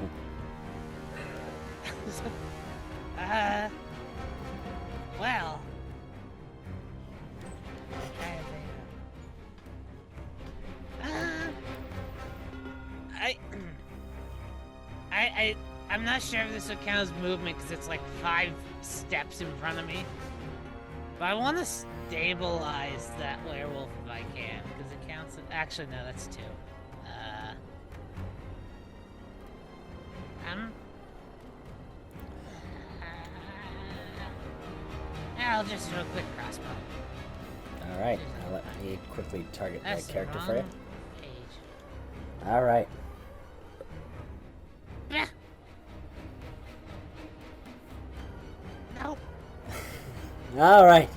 D: Well. I'm not sure if this would count as movement because it's like 5 steps in front of me. But I want to stabilize that werewolf if I can because it counts. Actually, no, that's 2. I'll just do a quick crossbow.
B: All right. I'll let me quickly target
D: That's
B: that
D: the
B: character
D: wrong
B: for you.
D: page.
B: All right.
D: Yeah. Nope.
B: All right.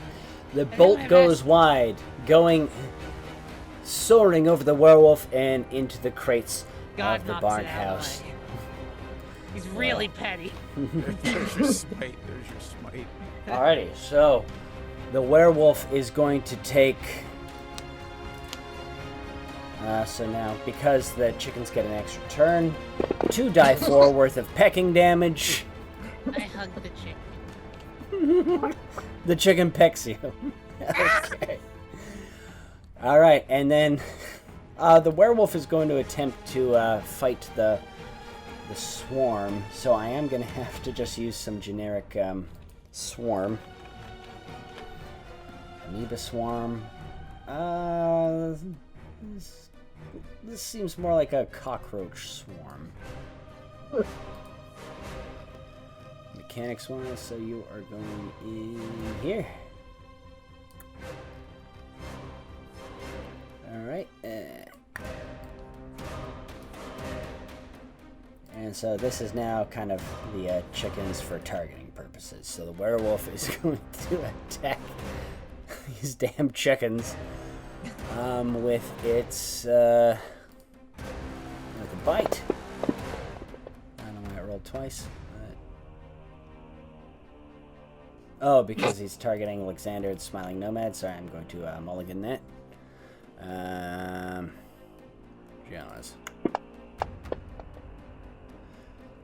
B: The
D: my
B: bolt
D: best.
B: goes wide, soaring over the werewolf and into the crates
D: God
B: of the
D: knocks
B: barn
D: it out of
B: house.
D: the way. He's really petty.
C: There's your smite. There's your smite.
B: Alrighty, so the werewolf is going to take. So now, because the chickens get an extra turn, 2 die 4 worth of pecking damage.
D: I hug the chicken.
B: The chicken pecks you. Okay. Alright, and then the werewolf is going to attempt to fight the swarm, so I am going to have to just use some generic swarm. Amoeba swarm. This seems more like a cockroach swarm. Mechanics wise, so you are going in here. Alright. And so this is now kind of the chickens for targeting purposes. So the werewolf is going to attack these damn chickens with its with a bite. I don't know why it rolled twice. Oh, because he's targeting Alexander the Smiling Nomad. Sorry, I'm going to mulligan that. Jonas.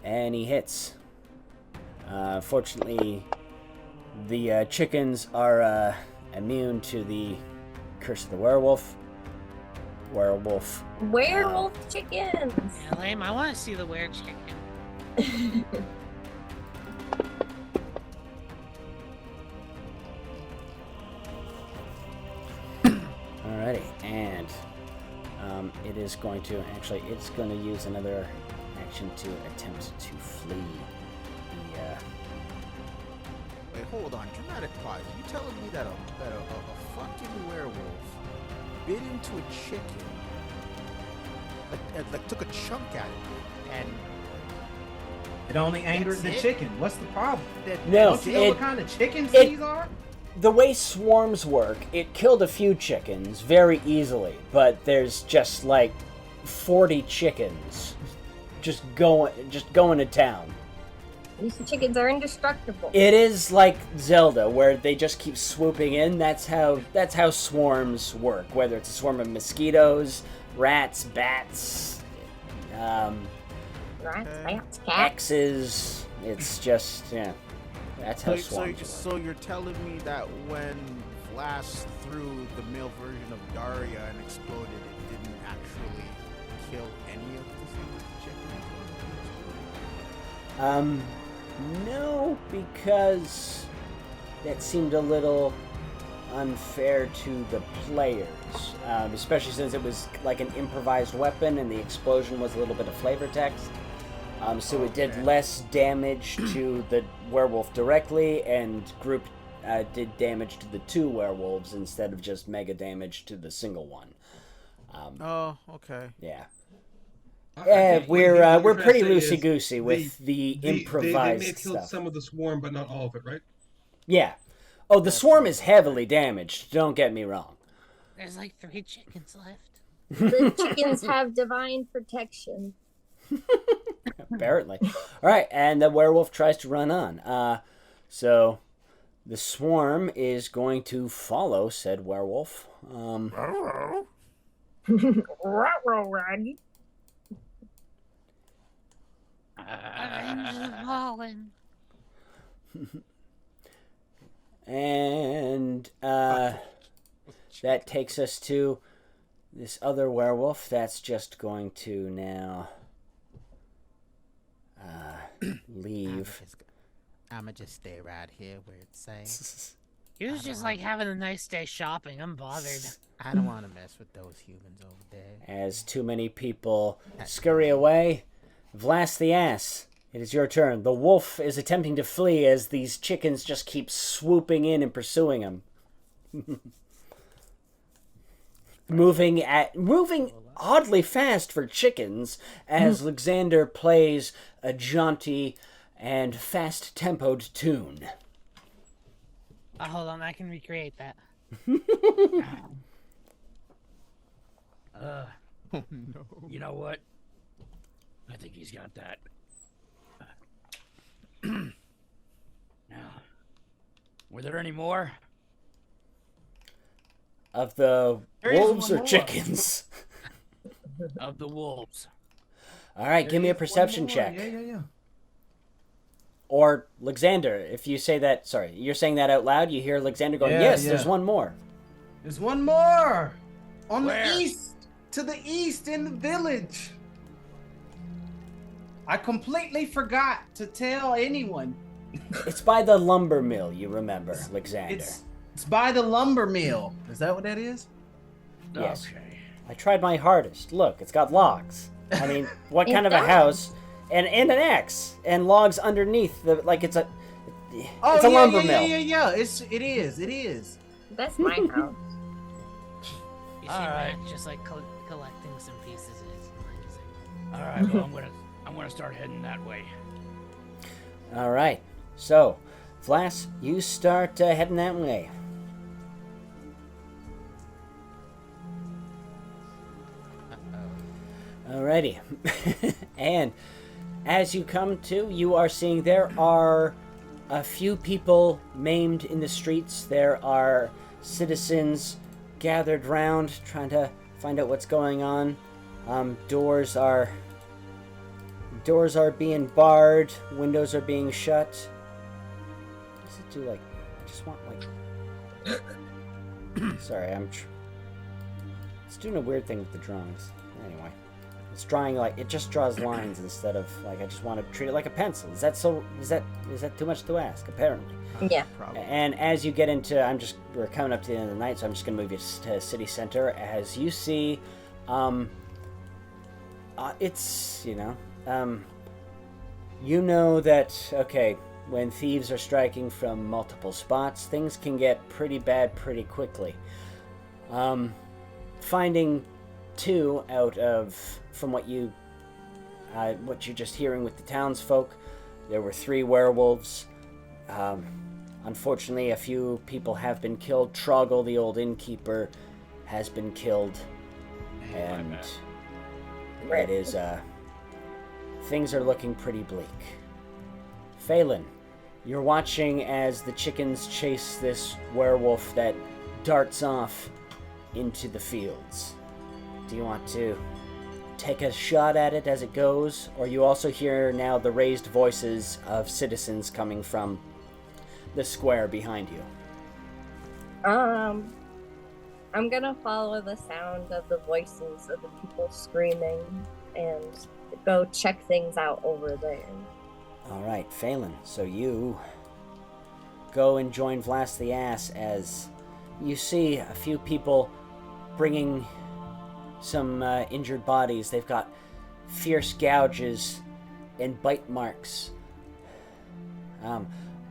B: And he hits. Fortunately, the chickens are immune to the curse of the werewolf. Werewolf
F: Chickens.
D: Yeah, lame. I want to see the were chicken.
B: Alrighty, and it is going to it's going to use another action to attempt to flee.
C: Wait, hold on. Dramatic pause. You telling me that a fucking werewolf bit into a chicken, like took a chunk out of it, and
E: It only angered
C: That's
E: the
C: it?
E: chicken. What's the problem?
B: No,
E: Don't you know what kind of chickens
B: it-
E: these are?
B: The way swarms work, it killed a few chickens very easily, but there's just like 40 chickens just going to town.
F: These chickens are indestructible.
B: It is like Zelda, where they just keep swooping in. That's how swarms work. Whether it's a swarm of mosquitoes, rats, bats,
F: Rats, bats, cats.
B: X's. It's just that's how swarms work.
C: So you're telling me that when Blast threw the male version of Daria and exploded, it didn't actually kill any of the chickens?
B: No, because that seemed a little unfair to the players, especially since it was like an improvised weapon and the explosion was a little bit of flavor text. So it did less damage to the werewolf directly, and group did damage to the 2 werewolves instead of just mega damage to the single one.
C: Oh, okay.
B: Yeah.
K: I think what
B: We're
K: you're
B: pretty
K: trying to say is
B: loosey-goosey with the improvised
K: they may have killed
B: stuff.
K: some of the swarm, but not all of it, right?
B: Yeah. Oh, the swarm is heavily damaged. Don't get me wrong.
D: There's like 3 chickens left.
F: The chickens have divine protection.
B: Apparently. All right, and the werewolf tries to run on. So the swarm is going to follow said werewolf.
F: Ruh-roh, Raggy.
D: Avenge the fallen.
B: And that takes us to this other werewolf that's just going to now leave.
C: I'ma just stay right here where it's safe.
D: He was just like having a nice day shopping. I'm bothered.
C: I don't want to mess with those humans over there.
B: As too many people scurry away, Vlas the ass, it is your turn. The wolf is attempting to flee as these chickens just keep swooping in and pursuing him. moving oddly fast for chickens as Alexander plays a jaunty and fast-tempoed tune.
D: Hold on, I can recreate that.
I: Oh no. You know what? I think he's got that. Now, were there any more?
B: Of the
E: There is
B: wolves
E: one
B: or
E: more.
B: chickens?
I: Of the wolves.
B: All right, give me a
E: There is one
B: perception
E: more.
B: check.
E: Yeah.
B: Or Alexander, if you say that, sorry, you're saying that out loud, you hear Alexander going, yes, there's one more.
E: There's one more on
I: Where?
E: the east, to the east in the village. I completely forgot to tell anyone.
B: It's by the lumber mill, you remember, Alexander.
E: It's by the lumber mill. Is that what that is?
B: Yes.
I: Okay.
B: I tried my hardest. Look, it's got logs. I mean, what
F: It
B: kind of a
F: does.
B: house? And an axe and logs underneath the it's a
E: Oh,
B: it's a
E: yeah,
B: lumber
E: yeah,
B: mill.
E: Yeah. It is.
F: That's my house.
D: You see
I: Alright.
D: Matt just like collecting some pieces of his mind.
I: All right. Well, I'm gonna start heading that way.
B: All right. So, Flass, you start heading that way. Alrighty. And as you come to, you are seeing there are a few people maimed in the streets. There are citizens gathered round trying to find out what's going on. Doors are being barred. Windows are being shut. What does it do? Like, I just want like. Sorry, it's doing a weird thing with the drawings. Anyway, it's drawing like it just draws lines instead of like I just want to treat it like a pencil. Is that too much to ask? Apparently.
F: Yeah.
C: Probably.
B: And as you get into, we're coming up to the end of the night, so I'm just gonna move you to city center. As you see, it's you know that okay, when thieves are striking from multiple spots, things can get pretty bad pretty quickly. Finding two out of from what you're just hearing with the townsfolk, there were 3 werewolves. Unfortunately, a few people have been killed. Troggle, the old innkeeper, has been killed. And it is, things are looking pretty bleak. Phelan, you're watching as the chickens chase this werewolf that darts off into the fields. Do you want to take a shot at it as it goes? Or you also hear now the raised voices of citizens coming from the square behind you.
F: I'm gonna follow the sound of the voices of the people screaming and go check things out over there.
B: All right, Phelan. So you go and join Vlas the Ass as you see a few people bringing some injured bodies. They've got fierce gouges and bite marks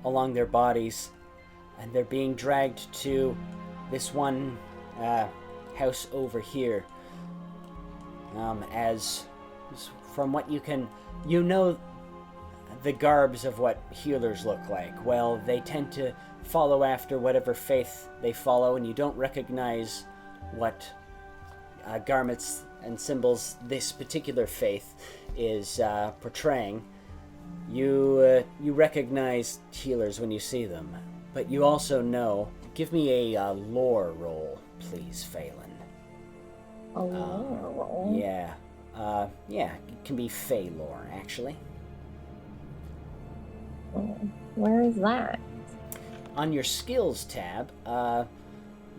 B: along their bodies, and they're being dragged to this one house over here. As from what you know the garbs of what healers look like. Well, they tend to follow after whatever faith they follow, and you don't recognize what garments and symbols this particular faith is portraying. You recognize healers when you see them, but you also know. Give me a lore roll, please, Phelan.
F: A lore roll?
B: Yeah. It can be Fey lore, actually.
F: Where is that?
B: On your skills tab,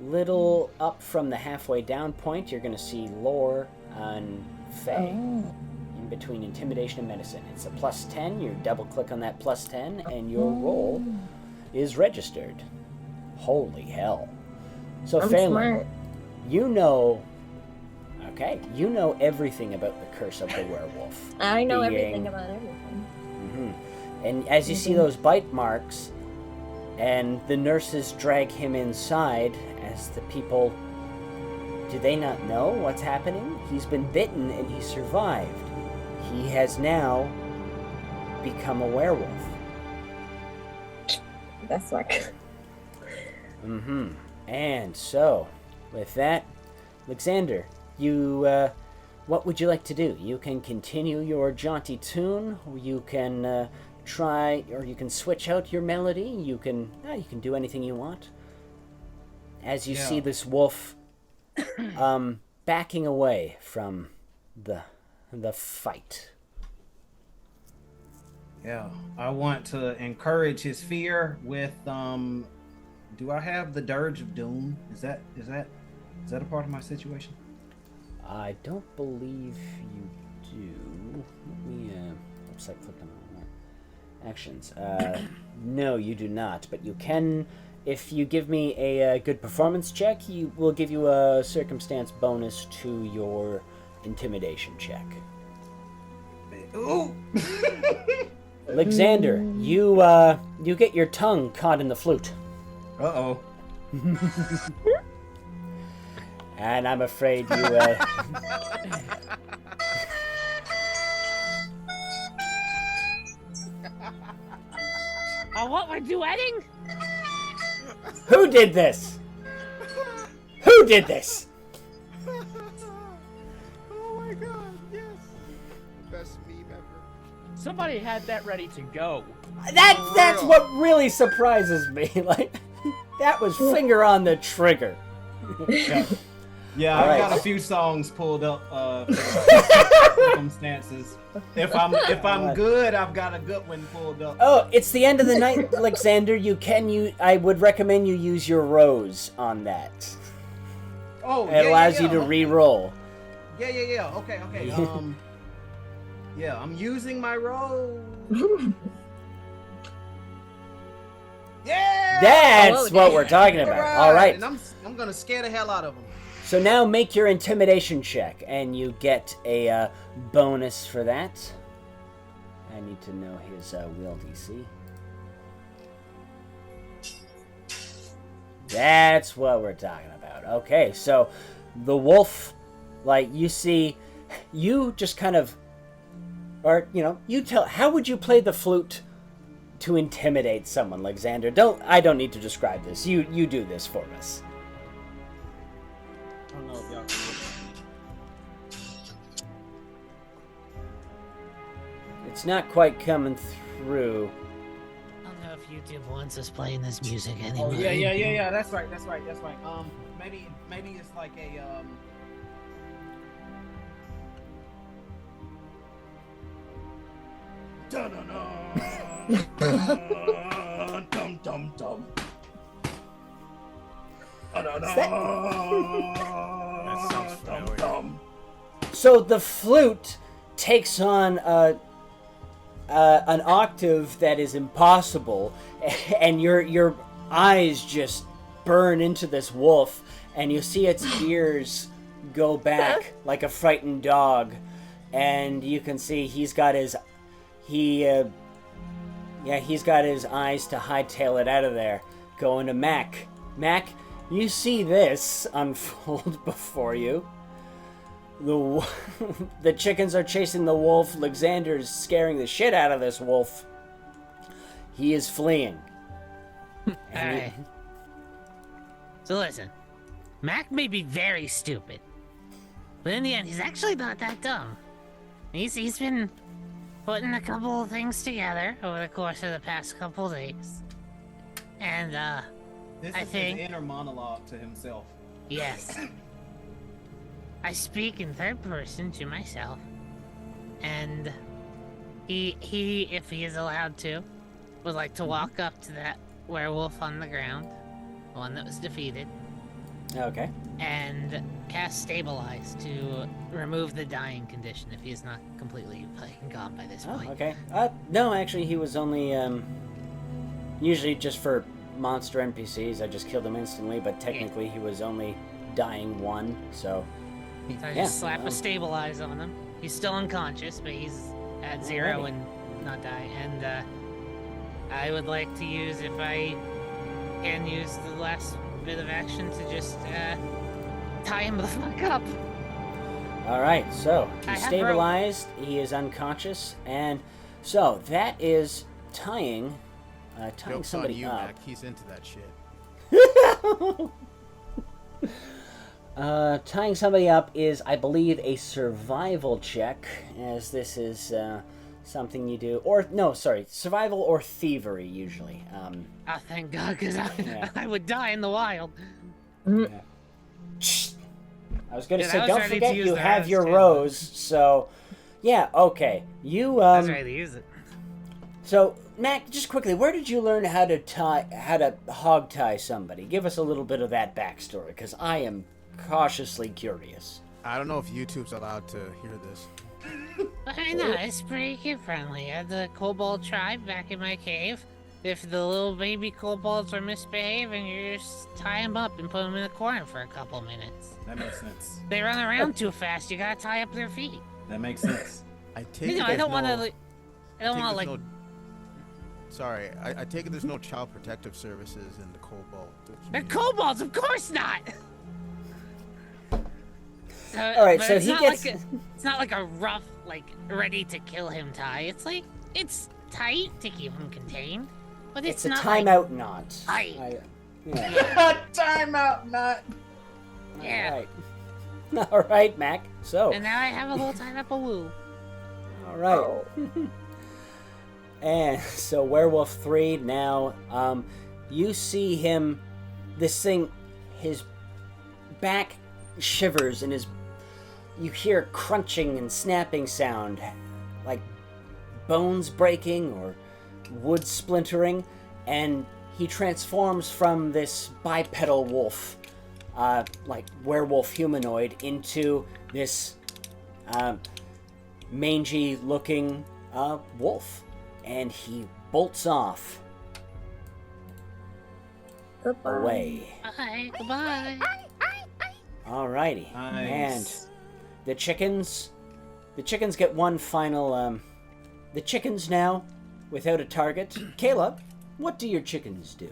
B: little up from the halfway down point, you're going to see lore on Fey. In between intimidation and medicine. It's a +10. You double click on that +10, and your roll is registered. Holy hell. So, Phelan, you know everything about the curse of the werewolf.
F: I know everything about everything.
B: Mm-hmm. And as you see those bite marks, and the nurses drag him inside, as the people, do they not know what's happening? He's been bitten and he survived. He has now become a werewolf.
F: That's like...
B: Mm-hmm. And so, with that, Alexander, you, what would you like to do? You can continue your jaunty tune, or you can try, or you can switch out your melody. You can do anything you want. As you see this wolf, backing away from the fight.
E: Yeah, I want to encourage his fear with do I have the Dirge of Doom? Is that a part of my situation?
B: I don't believe you do. Let me website click on that. Actions. No, you do not, but you can. If you give me a good performance check, you will give you a circumstance bonus to your intimidation check.
E: Ooh.
B: Alexander, you get your tongue caught in the flute.
E: Uh-oh.
B: And I'm afraid you
D: What, we're duetting?
B: Who did this? Who did this?
C: Oh my god, yes. Best meme ever.
G: Somebody had that ready to go.
B: That's what really surprises me. Like, that was finger on the trigger.
E: Yeah,
B: All
E: I've
B: right.
E: got a few songs pulled up for circumstances. If I'm good, I've got a good one pulled up.
B: Oh, it's the end of the night, Alexander. I would recommend you use your rose on that.
E: Oh,
B: It allows you to re-roll.
E: Yeah. Okay. Yeah, I'm using my rose. Yeah.
B: That's what we're talking about. All right.
E: And I'm gonna scare the hell out of them.
B: So now make your intimidation check, and you get a bonus for that. I need to know his will DC. That's what we're talking about. Okay, so the wolf, like, you see, you just kind of, or, you tell, how would you play the flute to intimidate someone, Alexander? I don't need to describe this. You do this for us.
E: I don't know if y'all can
B: It's not quite coming through.
D: I don't know if YouTube wants us playing this music
E: Oh
D: anymore.
E: yeah. That's right. Maybe it's like a dum dum dum.
C: That sounds familiar.
B: So the flute takes on an octave that is impossible, and your eyes just burn into this wolf, and you see its ears go back like a frightened dog, and you can see he's got his eyes to hightail it out of there, going to Mac. Mac, you see this unfold before you. The chickens are chasing the wolf. Alexander's scaring the shit out of this wolf. He is fleeing.
D: Alright. So listen, Mac may be very stupid, but in the end, he's actually not that dumb. He's been putting a couple of things together over the course of the past couple of days. And,
E: This
D: I
E: is
D: think...
E: his inner monologue to himself.
D: Yes. I speak in third person to myself. And he, if he is allowed to, would like to walk up to that werewolf on the ground, the one that was defeated,
B: Okay.
D: and cast Stabilize to remove the dying condition if he is not completely fucking gone by this
B: Oh,
D: point.
B: okay. No, actually, he was only, usually just for monster NPCs, I just killed him instantly, but technically he was only dying one, so...
D: So I
B: Yeah,
D: just slap a Stabilize on him. He's still unconscious, but he's at 0
B: Alrighty.
D: and not die. And, I would like to use, if I can use the last bit of action to just, tie him the fuck up.
B: Alright, so,
D: I
B: he's
D: have
B: stabilized, he is unconscious, and so, that is tying
C: Joke's
B: somebody
C: on you,
B: up.
C: Mac. He's into that shit.
B: Tying somebody up is, I believe, a survival check, as this is something you do. Or, no, sorry, survival or thievery, usually.
D: Oh, thank God, because
B: Yeah.
D: I would die in the wild.
B: I was going to
D: Dude,
B: say,
D: I was
B: don't
D: ready to
B: forget
D: use
B: you
D: the
B: have
D: Hags
B: your
D: too.
B: rose, so... Yeah, okay. You,
D: I was ready to use it.
B: So, Mac, just quickly, where did you learn how to hog tie somebody? Give us a little bit of that backstory, because I am cautiously curious.
C: I don't know if YouTube's allowed to hear this.
D: I know, it's pretty kid-friendly. I had the kobold tribe back in my cave. If the little baby kobolds are misbehaving, you just tie them up and put them in a corner for a couple minutes.
E: That makes sense.
D: They run around too fast, you gotta tie up their feet.
E: That makes sense.
C: I take
D: You
C: it
D: know, I
C: there's
D: don't want to,
C: no-
D: like... I don't
C: take
D: want
C: it
D: to, like...
C: there's no- Sorry, I take it there's no child protective services in the kobold.
D: They're kobolds, of course not! So,
B: Alright,
D: but
B: so
D: it's
B: he
D: not
B: gets...
D: Like it's not like a rough, like, ready-to-kill-him tie. It's like, it's tight to keep him contained. But
B: It's
D: it's
B: a
D: not
B: timeout knot.
D: Tight.
B: Yeah.
E: Timeout knot.
D: Yeah.
B: Alright. Alright, Mac. So,
D: And now I have a whole tied up a woo.
B: alright. And so Werewolf 3 now, you see him, this thing, his back shivers and you hear crunching and snapping sound, like bones breaking or wood splintering, and he transforms from this bipedal wolf, like werewolf humanoid, into this mangy looking wolf. And he bolts off
F: Goodbye.
B: away.
D: Bye. Goodbye.
B: Alrighty.
E: Nice.
B: And the chickens get one final, the chickens now, without a target. Caleb, what do your chickens do?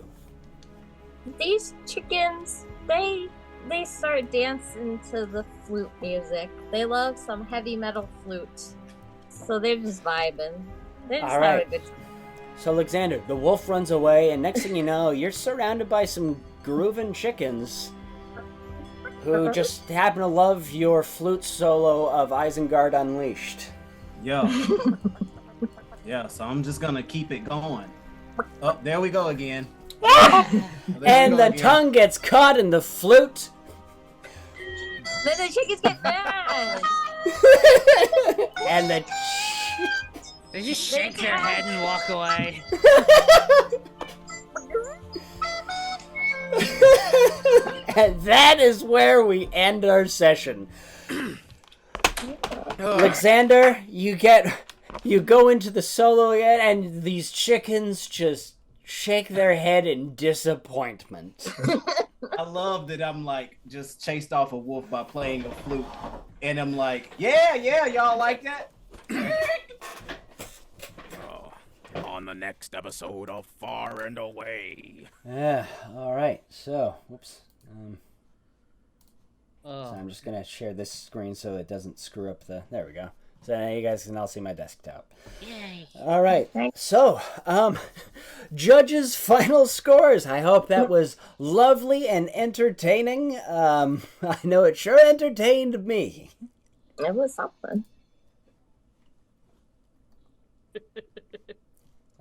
F: These chickens, they start dancing to the flute music. They love some heavy metal flute. So they're just vibing. They're just
B: All
F: having
B: right.
F: a good time.
B: So, Alexander, the wolf runs away, and next thing you know, you're surrounded by some grooving chickens who just happen to love your flute solo of Isengard Unleashed.
E: Yo. Yeah, so I'm just gonna keep it going. Oh, there we go again.
B: And the tongue gets caught in the flute.
F: Then the chickens get mad.
B: And the
D: They just shake their head and walk away.
B: and that is where we end our session. Alexander, you go into the solo again, and these chickens just shake their head in disappointment.
E: I love that I'm like just chased off a wolf by playing a flute. And I'm like, yeah, y'all like that?
A: On the next episode of Far and Away.
B: Yeah, alright, so, whoops. So
D: Oh.
B: I'm just gonna share this screen so it doesn't screw up the, there we go. So now you guys can all see my desktop.
J: Yay.
B: All right. So, judges' final scores. I hope that was lovely and entertaining. I know it sure entertained me.
F: It was something.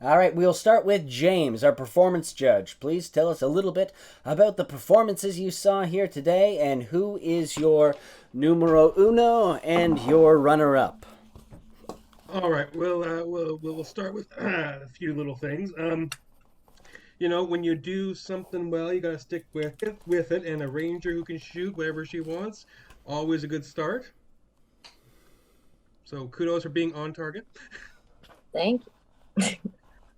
B: All right, we'll start with James, our performance judge. Please tell us a little bit about the performances you saw here today and who is your numero uno and your runner-up.
K: All right, we'll start with a few little things. You know, when you do something well, you gotta stick with it. And a ranger who can shoot whatever she wants, always a good start. So kudos for being on target.
F: Thank you.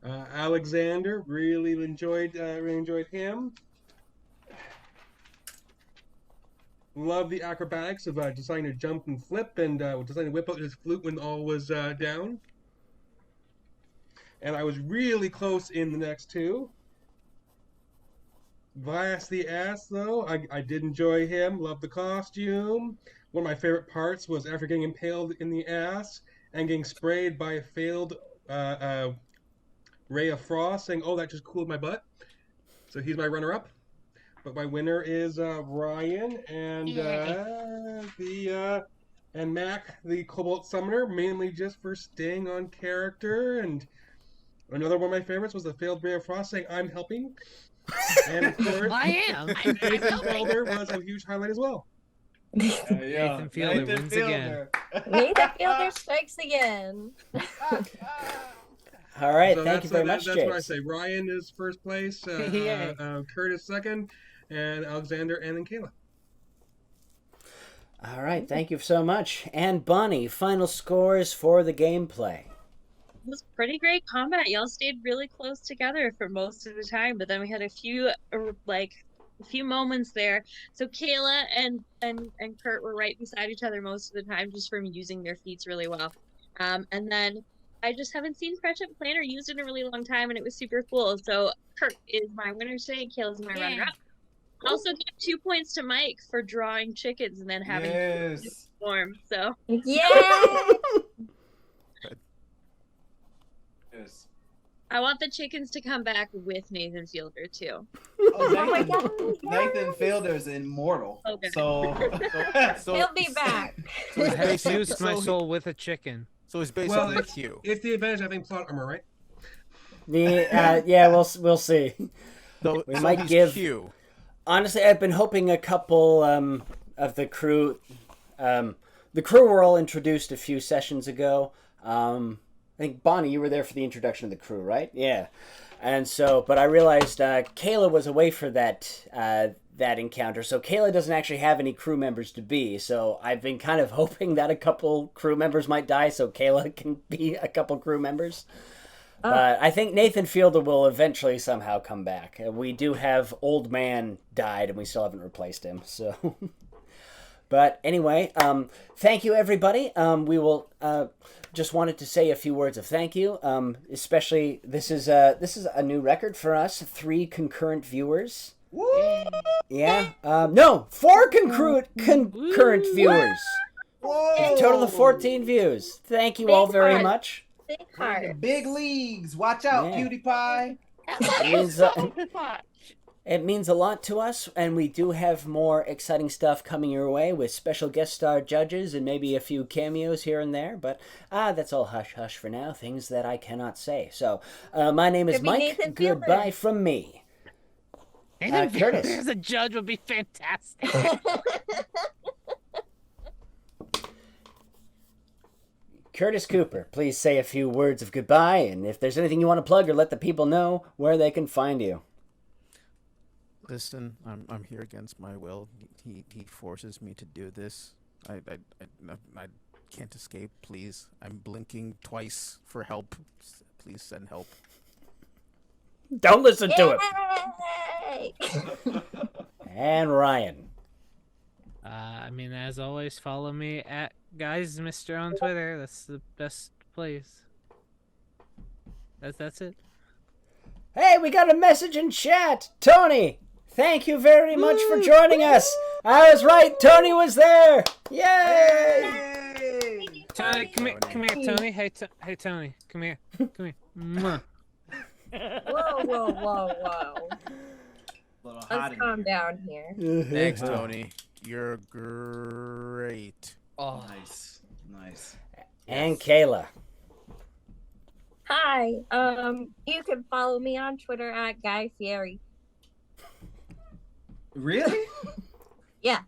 K: Alexander, really enjoyed him. Love the acrobatics of deciding to jump and flip and deciding to whip out his flute when all was down. And I was really close in the next two. Vias the Ass, though, I did enjoy him. Love the costume. One of my favorite parts was after getting impaled in the ass and getting sprayed by a failed ray of frost, saying, "Oh, that just cooled my butt." So he's my runner-up. But my winner is Ryan and and Mac, the Cobalt Summoner, mainly just for staying on character. And another one of my favorites was the failed ray of frost, saying, "I'm helping." And of course,
D: I am.
K: Nathan Fielder was a huge highlight as well.
D: Nathan Fielder wins again.
F: Nathan Fielder strikes again.
B: All right,
K: So
B: thank you very much,
K: That's
B: James.
K: what I say. Ryan is first place,
B: Yay.
K: Curtis second, and Alexander, and then Kayla.
B: All right, thank you so much. And Bonnie, final scores for the gameplay.
J: It was pretty great combat. Y'all stayed really close together for most of the time, but then we had a few moments there. So Kayla and Kurt were right beside each other most of the time, just from using their feats really well. And then I just haven't seen Friendship Planner used in a really long time, and it was super cool. So Kurt is my winner today. Kayla's my runner-up. Also, give 2 points to Mike for drawing chickens and then having to perform. So
F: Yay!
E: Yes.
J: I want the chickens to come back with Nathan Fielder too.
F: Oh my God,
E: Nathan Fielder's immortal.
J: Okay.
E: So
F: He'll be back.
D: I have used my soul with a chicken.
C: So it's basically
K: Well,
C: Q.
K: it's the advantage of having plot armor, right?
B: Yeah, we'll see.
C: So,
B: We
C: so
B: might
C: he's
B: give-
C: Q.
B: Honestly, I've been hoping a couple of the crew. The crew were all introduced a few sessions ago. I think Bonnie, you were there for the introduction of the crew, right? Yeah. And so, but I realized Kayla was away for that encounter, so Kayla doesn't actually have any crew members to be. So I've been kind of hoping that a couple crew members might die, so Kayla can be a couple crew members. But I think Nathan Fielder will eventually somehow come back. We do have Old Man died, and we still haven't replaced him. So, but anyway, thank you everybody. We will just wanted to say a few words of thank you. Especially this is a new record for us. 3 concurrent viewers.
E: Woo!
B: Yeah. No, 4 concurrent viewers.
E: Whoa!
B: A total of 14 views. Thank you all very much.
F: Big
E: The
F: heart.
E: big leagues. Watch out,
B: Yeah.
E: PewDiePie.
B: It means a lot to us, and we do have more exciting stuff coming your way with special guest star judges and maybe a few cameos here and there. But that's all hush hush for now, things that I cannot say. So my name is
F: Could be
B: Mike.
F: Nathan Fielder.
B: Goodbye from me.
D: Nathan
B: Curtis.
D: Fielder as a judge would be fantastic.
B: Curtis Cooper, please say a few words of goodbye, and if there's anything you want to plug or let the people know where they can find you.
C: Listen, I'm here against my will. He forces me to do this. I can't escape. Please, I'm blinking twice for help. Please send help.
B: Don't listen to him.
F: Yay!
B: And Ryan.
D: I mean, as always, follow me at GuysMr on Twitter. That's the best place. That's it.
B: Hey, we got a message in chat. Tony, thank you very much for joining us. I was right. Tony was there. Yay!
D: Tony, come here, Tony. Hey, hey, Tony, come here, come here. Mwah.
F: Whoa.
E: Little hot
F: Let's
E: in
F: calm
E: here.
F: down here.
C: Thanks, Tony. You're great.
I: Oh,
E: Nice.
B: And Kayla.
F: Hi. You can follow me on Twitter at Guy Fieri.
E: Really?
F: Yeah.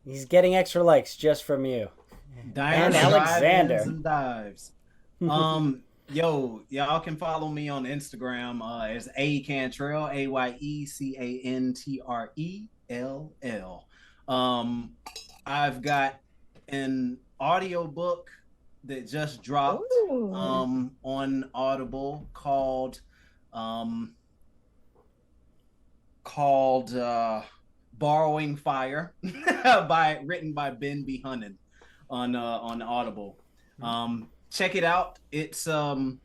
B: He's getting extra likes just from you.
E: Dives,
B: Alexander.
E: drive-ins, and dives. Yo, y'all can follow me on Instagram as A Cantrell, AYECANTRELL. I've got an audiobook that just dropped on Audible called Borrowing Fire written by Ben B. Hunnan on Audible. Check it out. It's a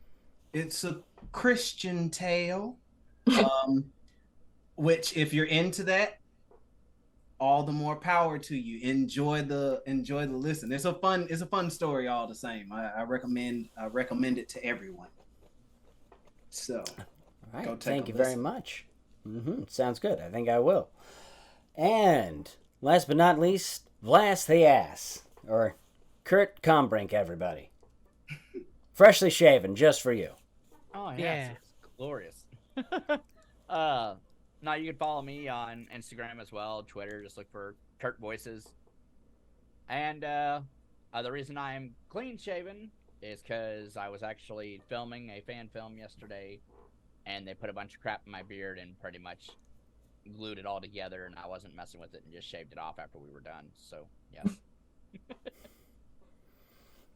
E: Christian tale, which if you're into that, all the more power to you. Enjoy the listen. It's a fun story all the same. I recommend it to everyone. So,
B: All right,
E: go take
B: thank
E: a
B: you very
E: listen.
B: much. Sounds good. I think I will. And last but not least, Blast the Ass, or Kurt Combrink, everybody. Freshly shaven, just for you.
G: Oh,
D: Yeah.
G: yes, it's glorious. Now you can follow me on Instagram as well, Twitter. Just look for Kurt Voices. And the reason I'm clean shaven is because I was actually filming a fan film yesterday, and they put a bunch of crap in my beard and pretty much glued it all together, and I wasn't messing with it and just shaved it off after we were done. So yeah.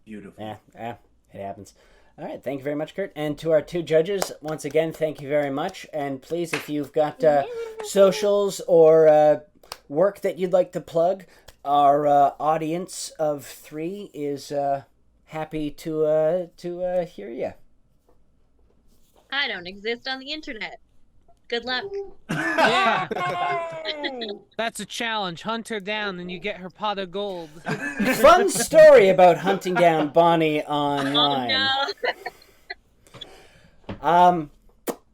E: Beautiful.
B: Yeah, it happens. All right, thank you very much, Kurt. And to our two judges, once again, thank you very much. And please, if you've got socials or work that you'd like to plug, our audience of 3 is happy to hear you.
J: I don't exist on the internet. Good luck.
D: Yeah. That's a challenge. Hunt her down and you get her pot of gold.
B: Fun story about hunting down Bonnie online.
J: Oh no.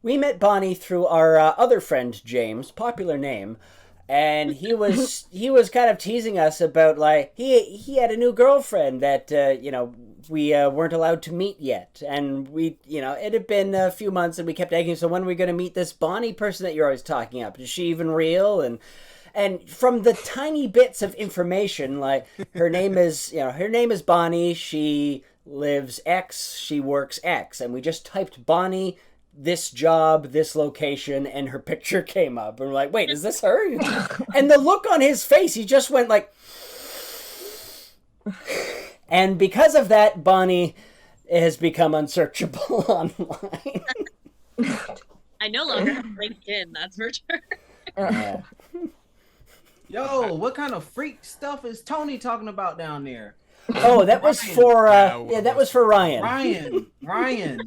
B: We met Bonnie through our other friend James, popular name, and he was kind of teasing us about like he had a new girlfriend that we weren't allowed to meet yet, and we it had been a few months, and we kept asking, so when are we going to meet this Bonnie person that you're always talking up? Is she even real? And from the tiny bits of information, like her name is Bonnie, she lives X, she works X, and we just typed Bonnie, this job, this location, and her picture came up, and we're like, wait, is this her? And the look on his face, he just went like, and because of that, Bonnie has become unsearchable online.
J: I no longer have LinkedIn, that's for sure.
E: Yo, what kind of freak stuff is Tony talking about down there?
B: Oh, that was for that was for Ryan.
E: Ryan,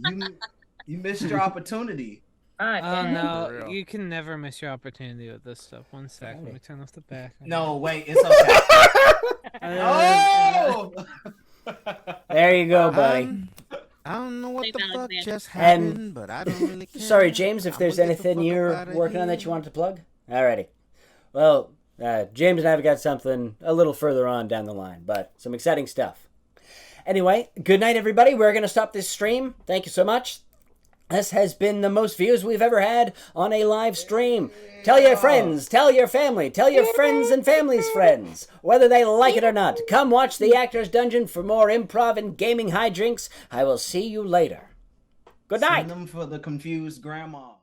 E: you missed your opportunity.
D: Oh no, you can never miss your opportunity with this stuff. One sec, let me turn off the back.
E: No, wait, it's okay. Oh!
B: There you go, buddy.
C: I don't know what the fuck just
B: And-
C: happened, but I don't really care.
B: Sorry, James, if
C: I'm
B: there's
C: gonna get the
B: anything
C: fuck up
B: you're
C: outta
B: working on
C: here.
B: that you want to plug. Alrighty. Well, James and I have got something a little further on down the line, but some exciting stuff. Anyway, good night, everybody. We're going to stop this stream. Thank you so much. This has been the most views we've ever had on a live stream. Tell your friends, tell your family, tell your friends and family's friends, whether they like it or not. Come watch the Actor's Dungeon for more improv and gaming hijinks. I will see you later. Good night.
E: Send them for the confused grandma.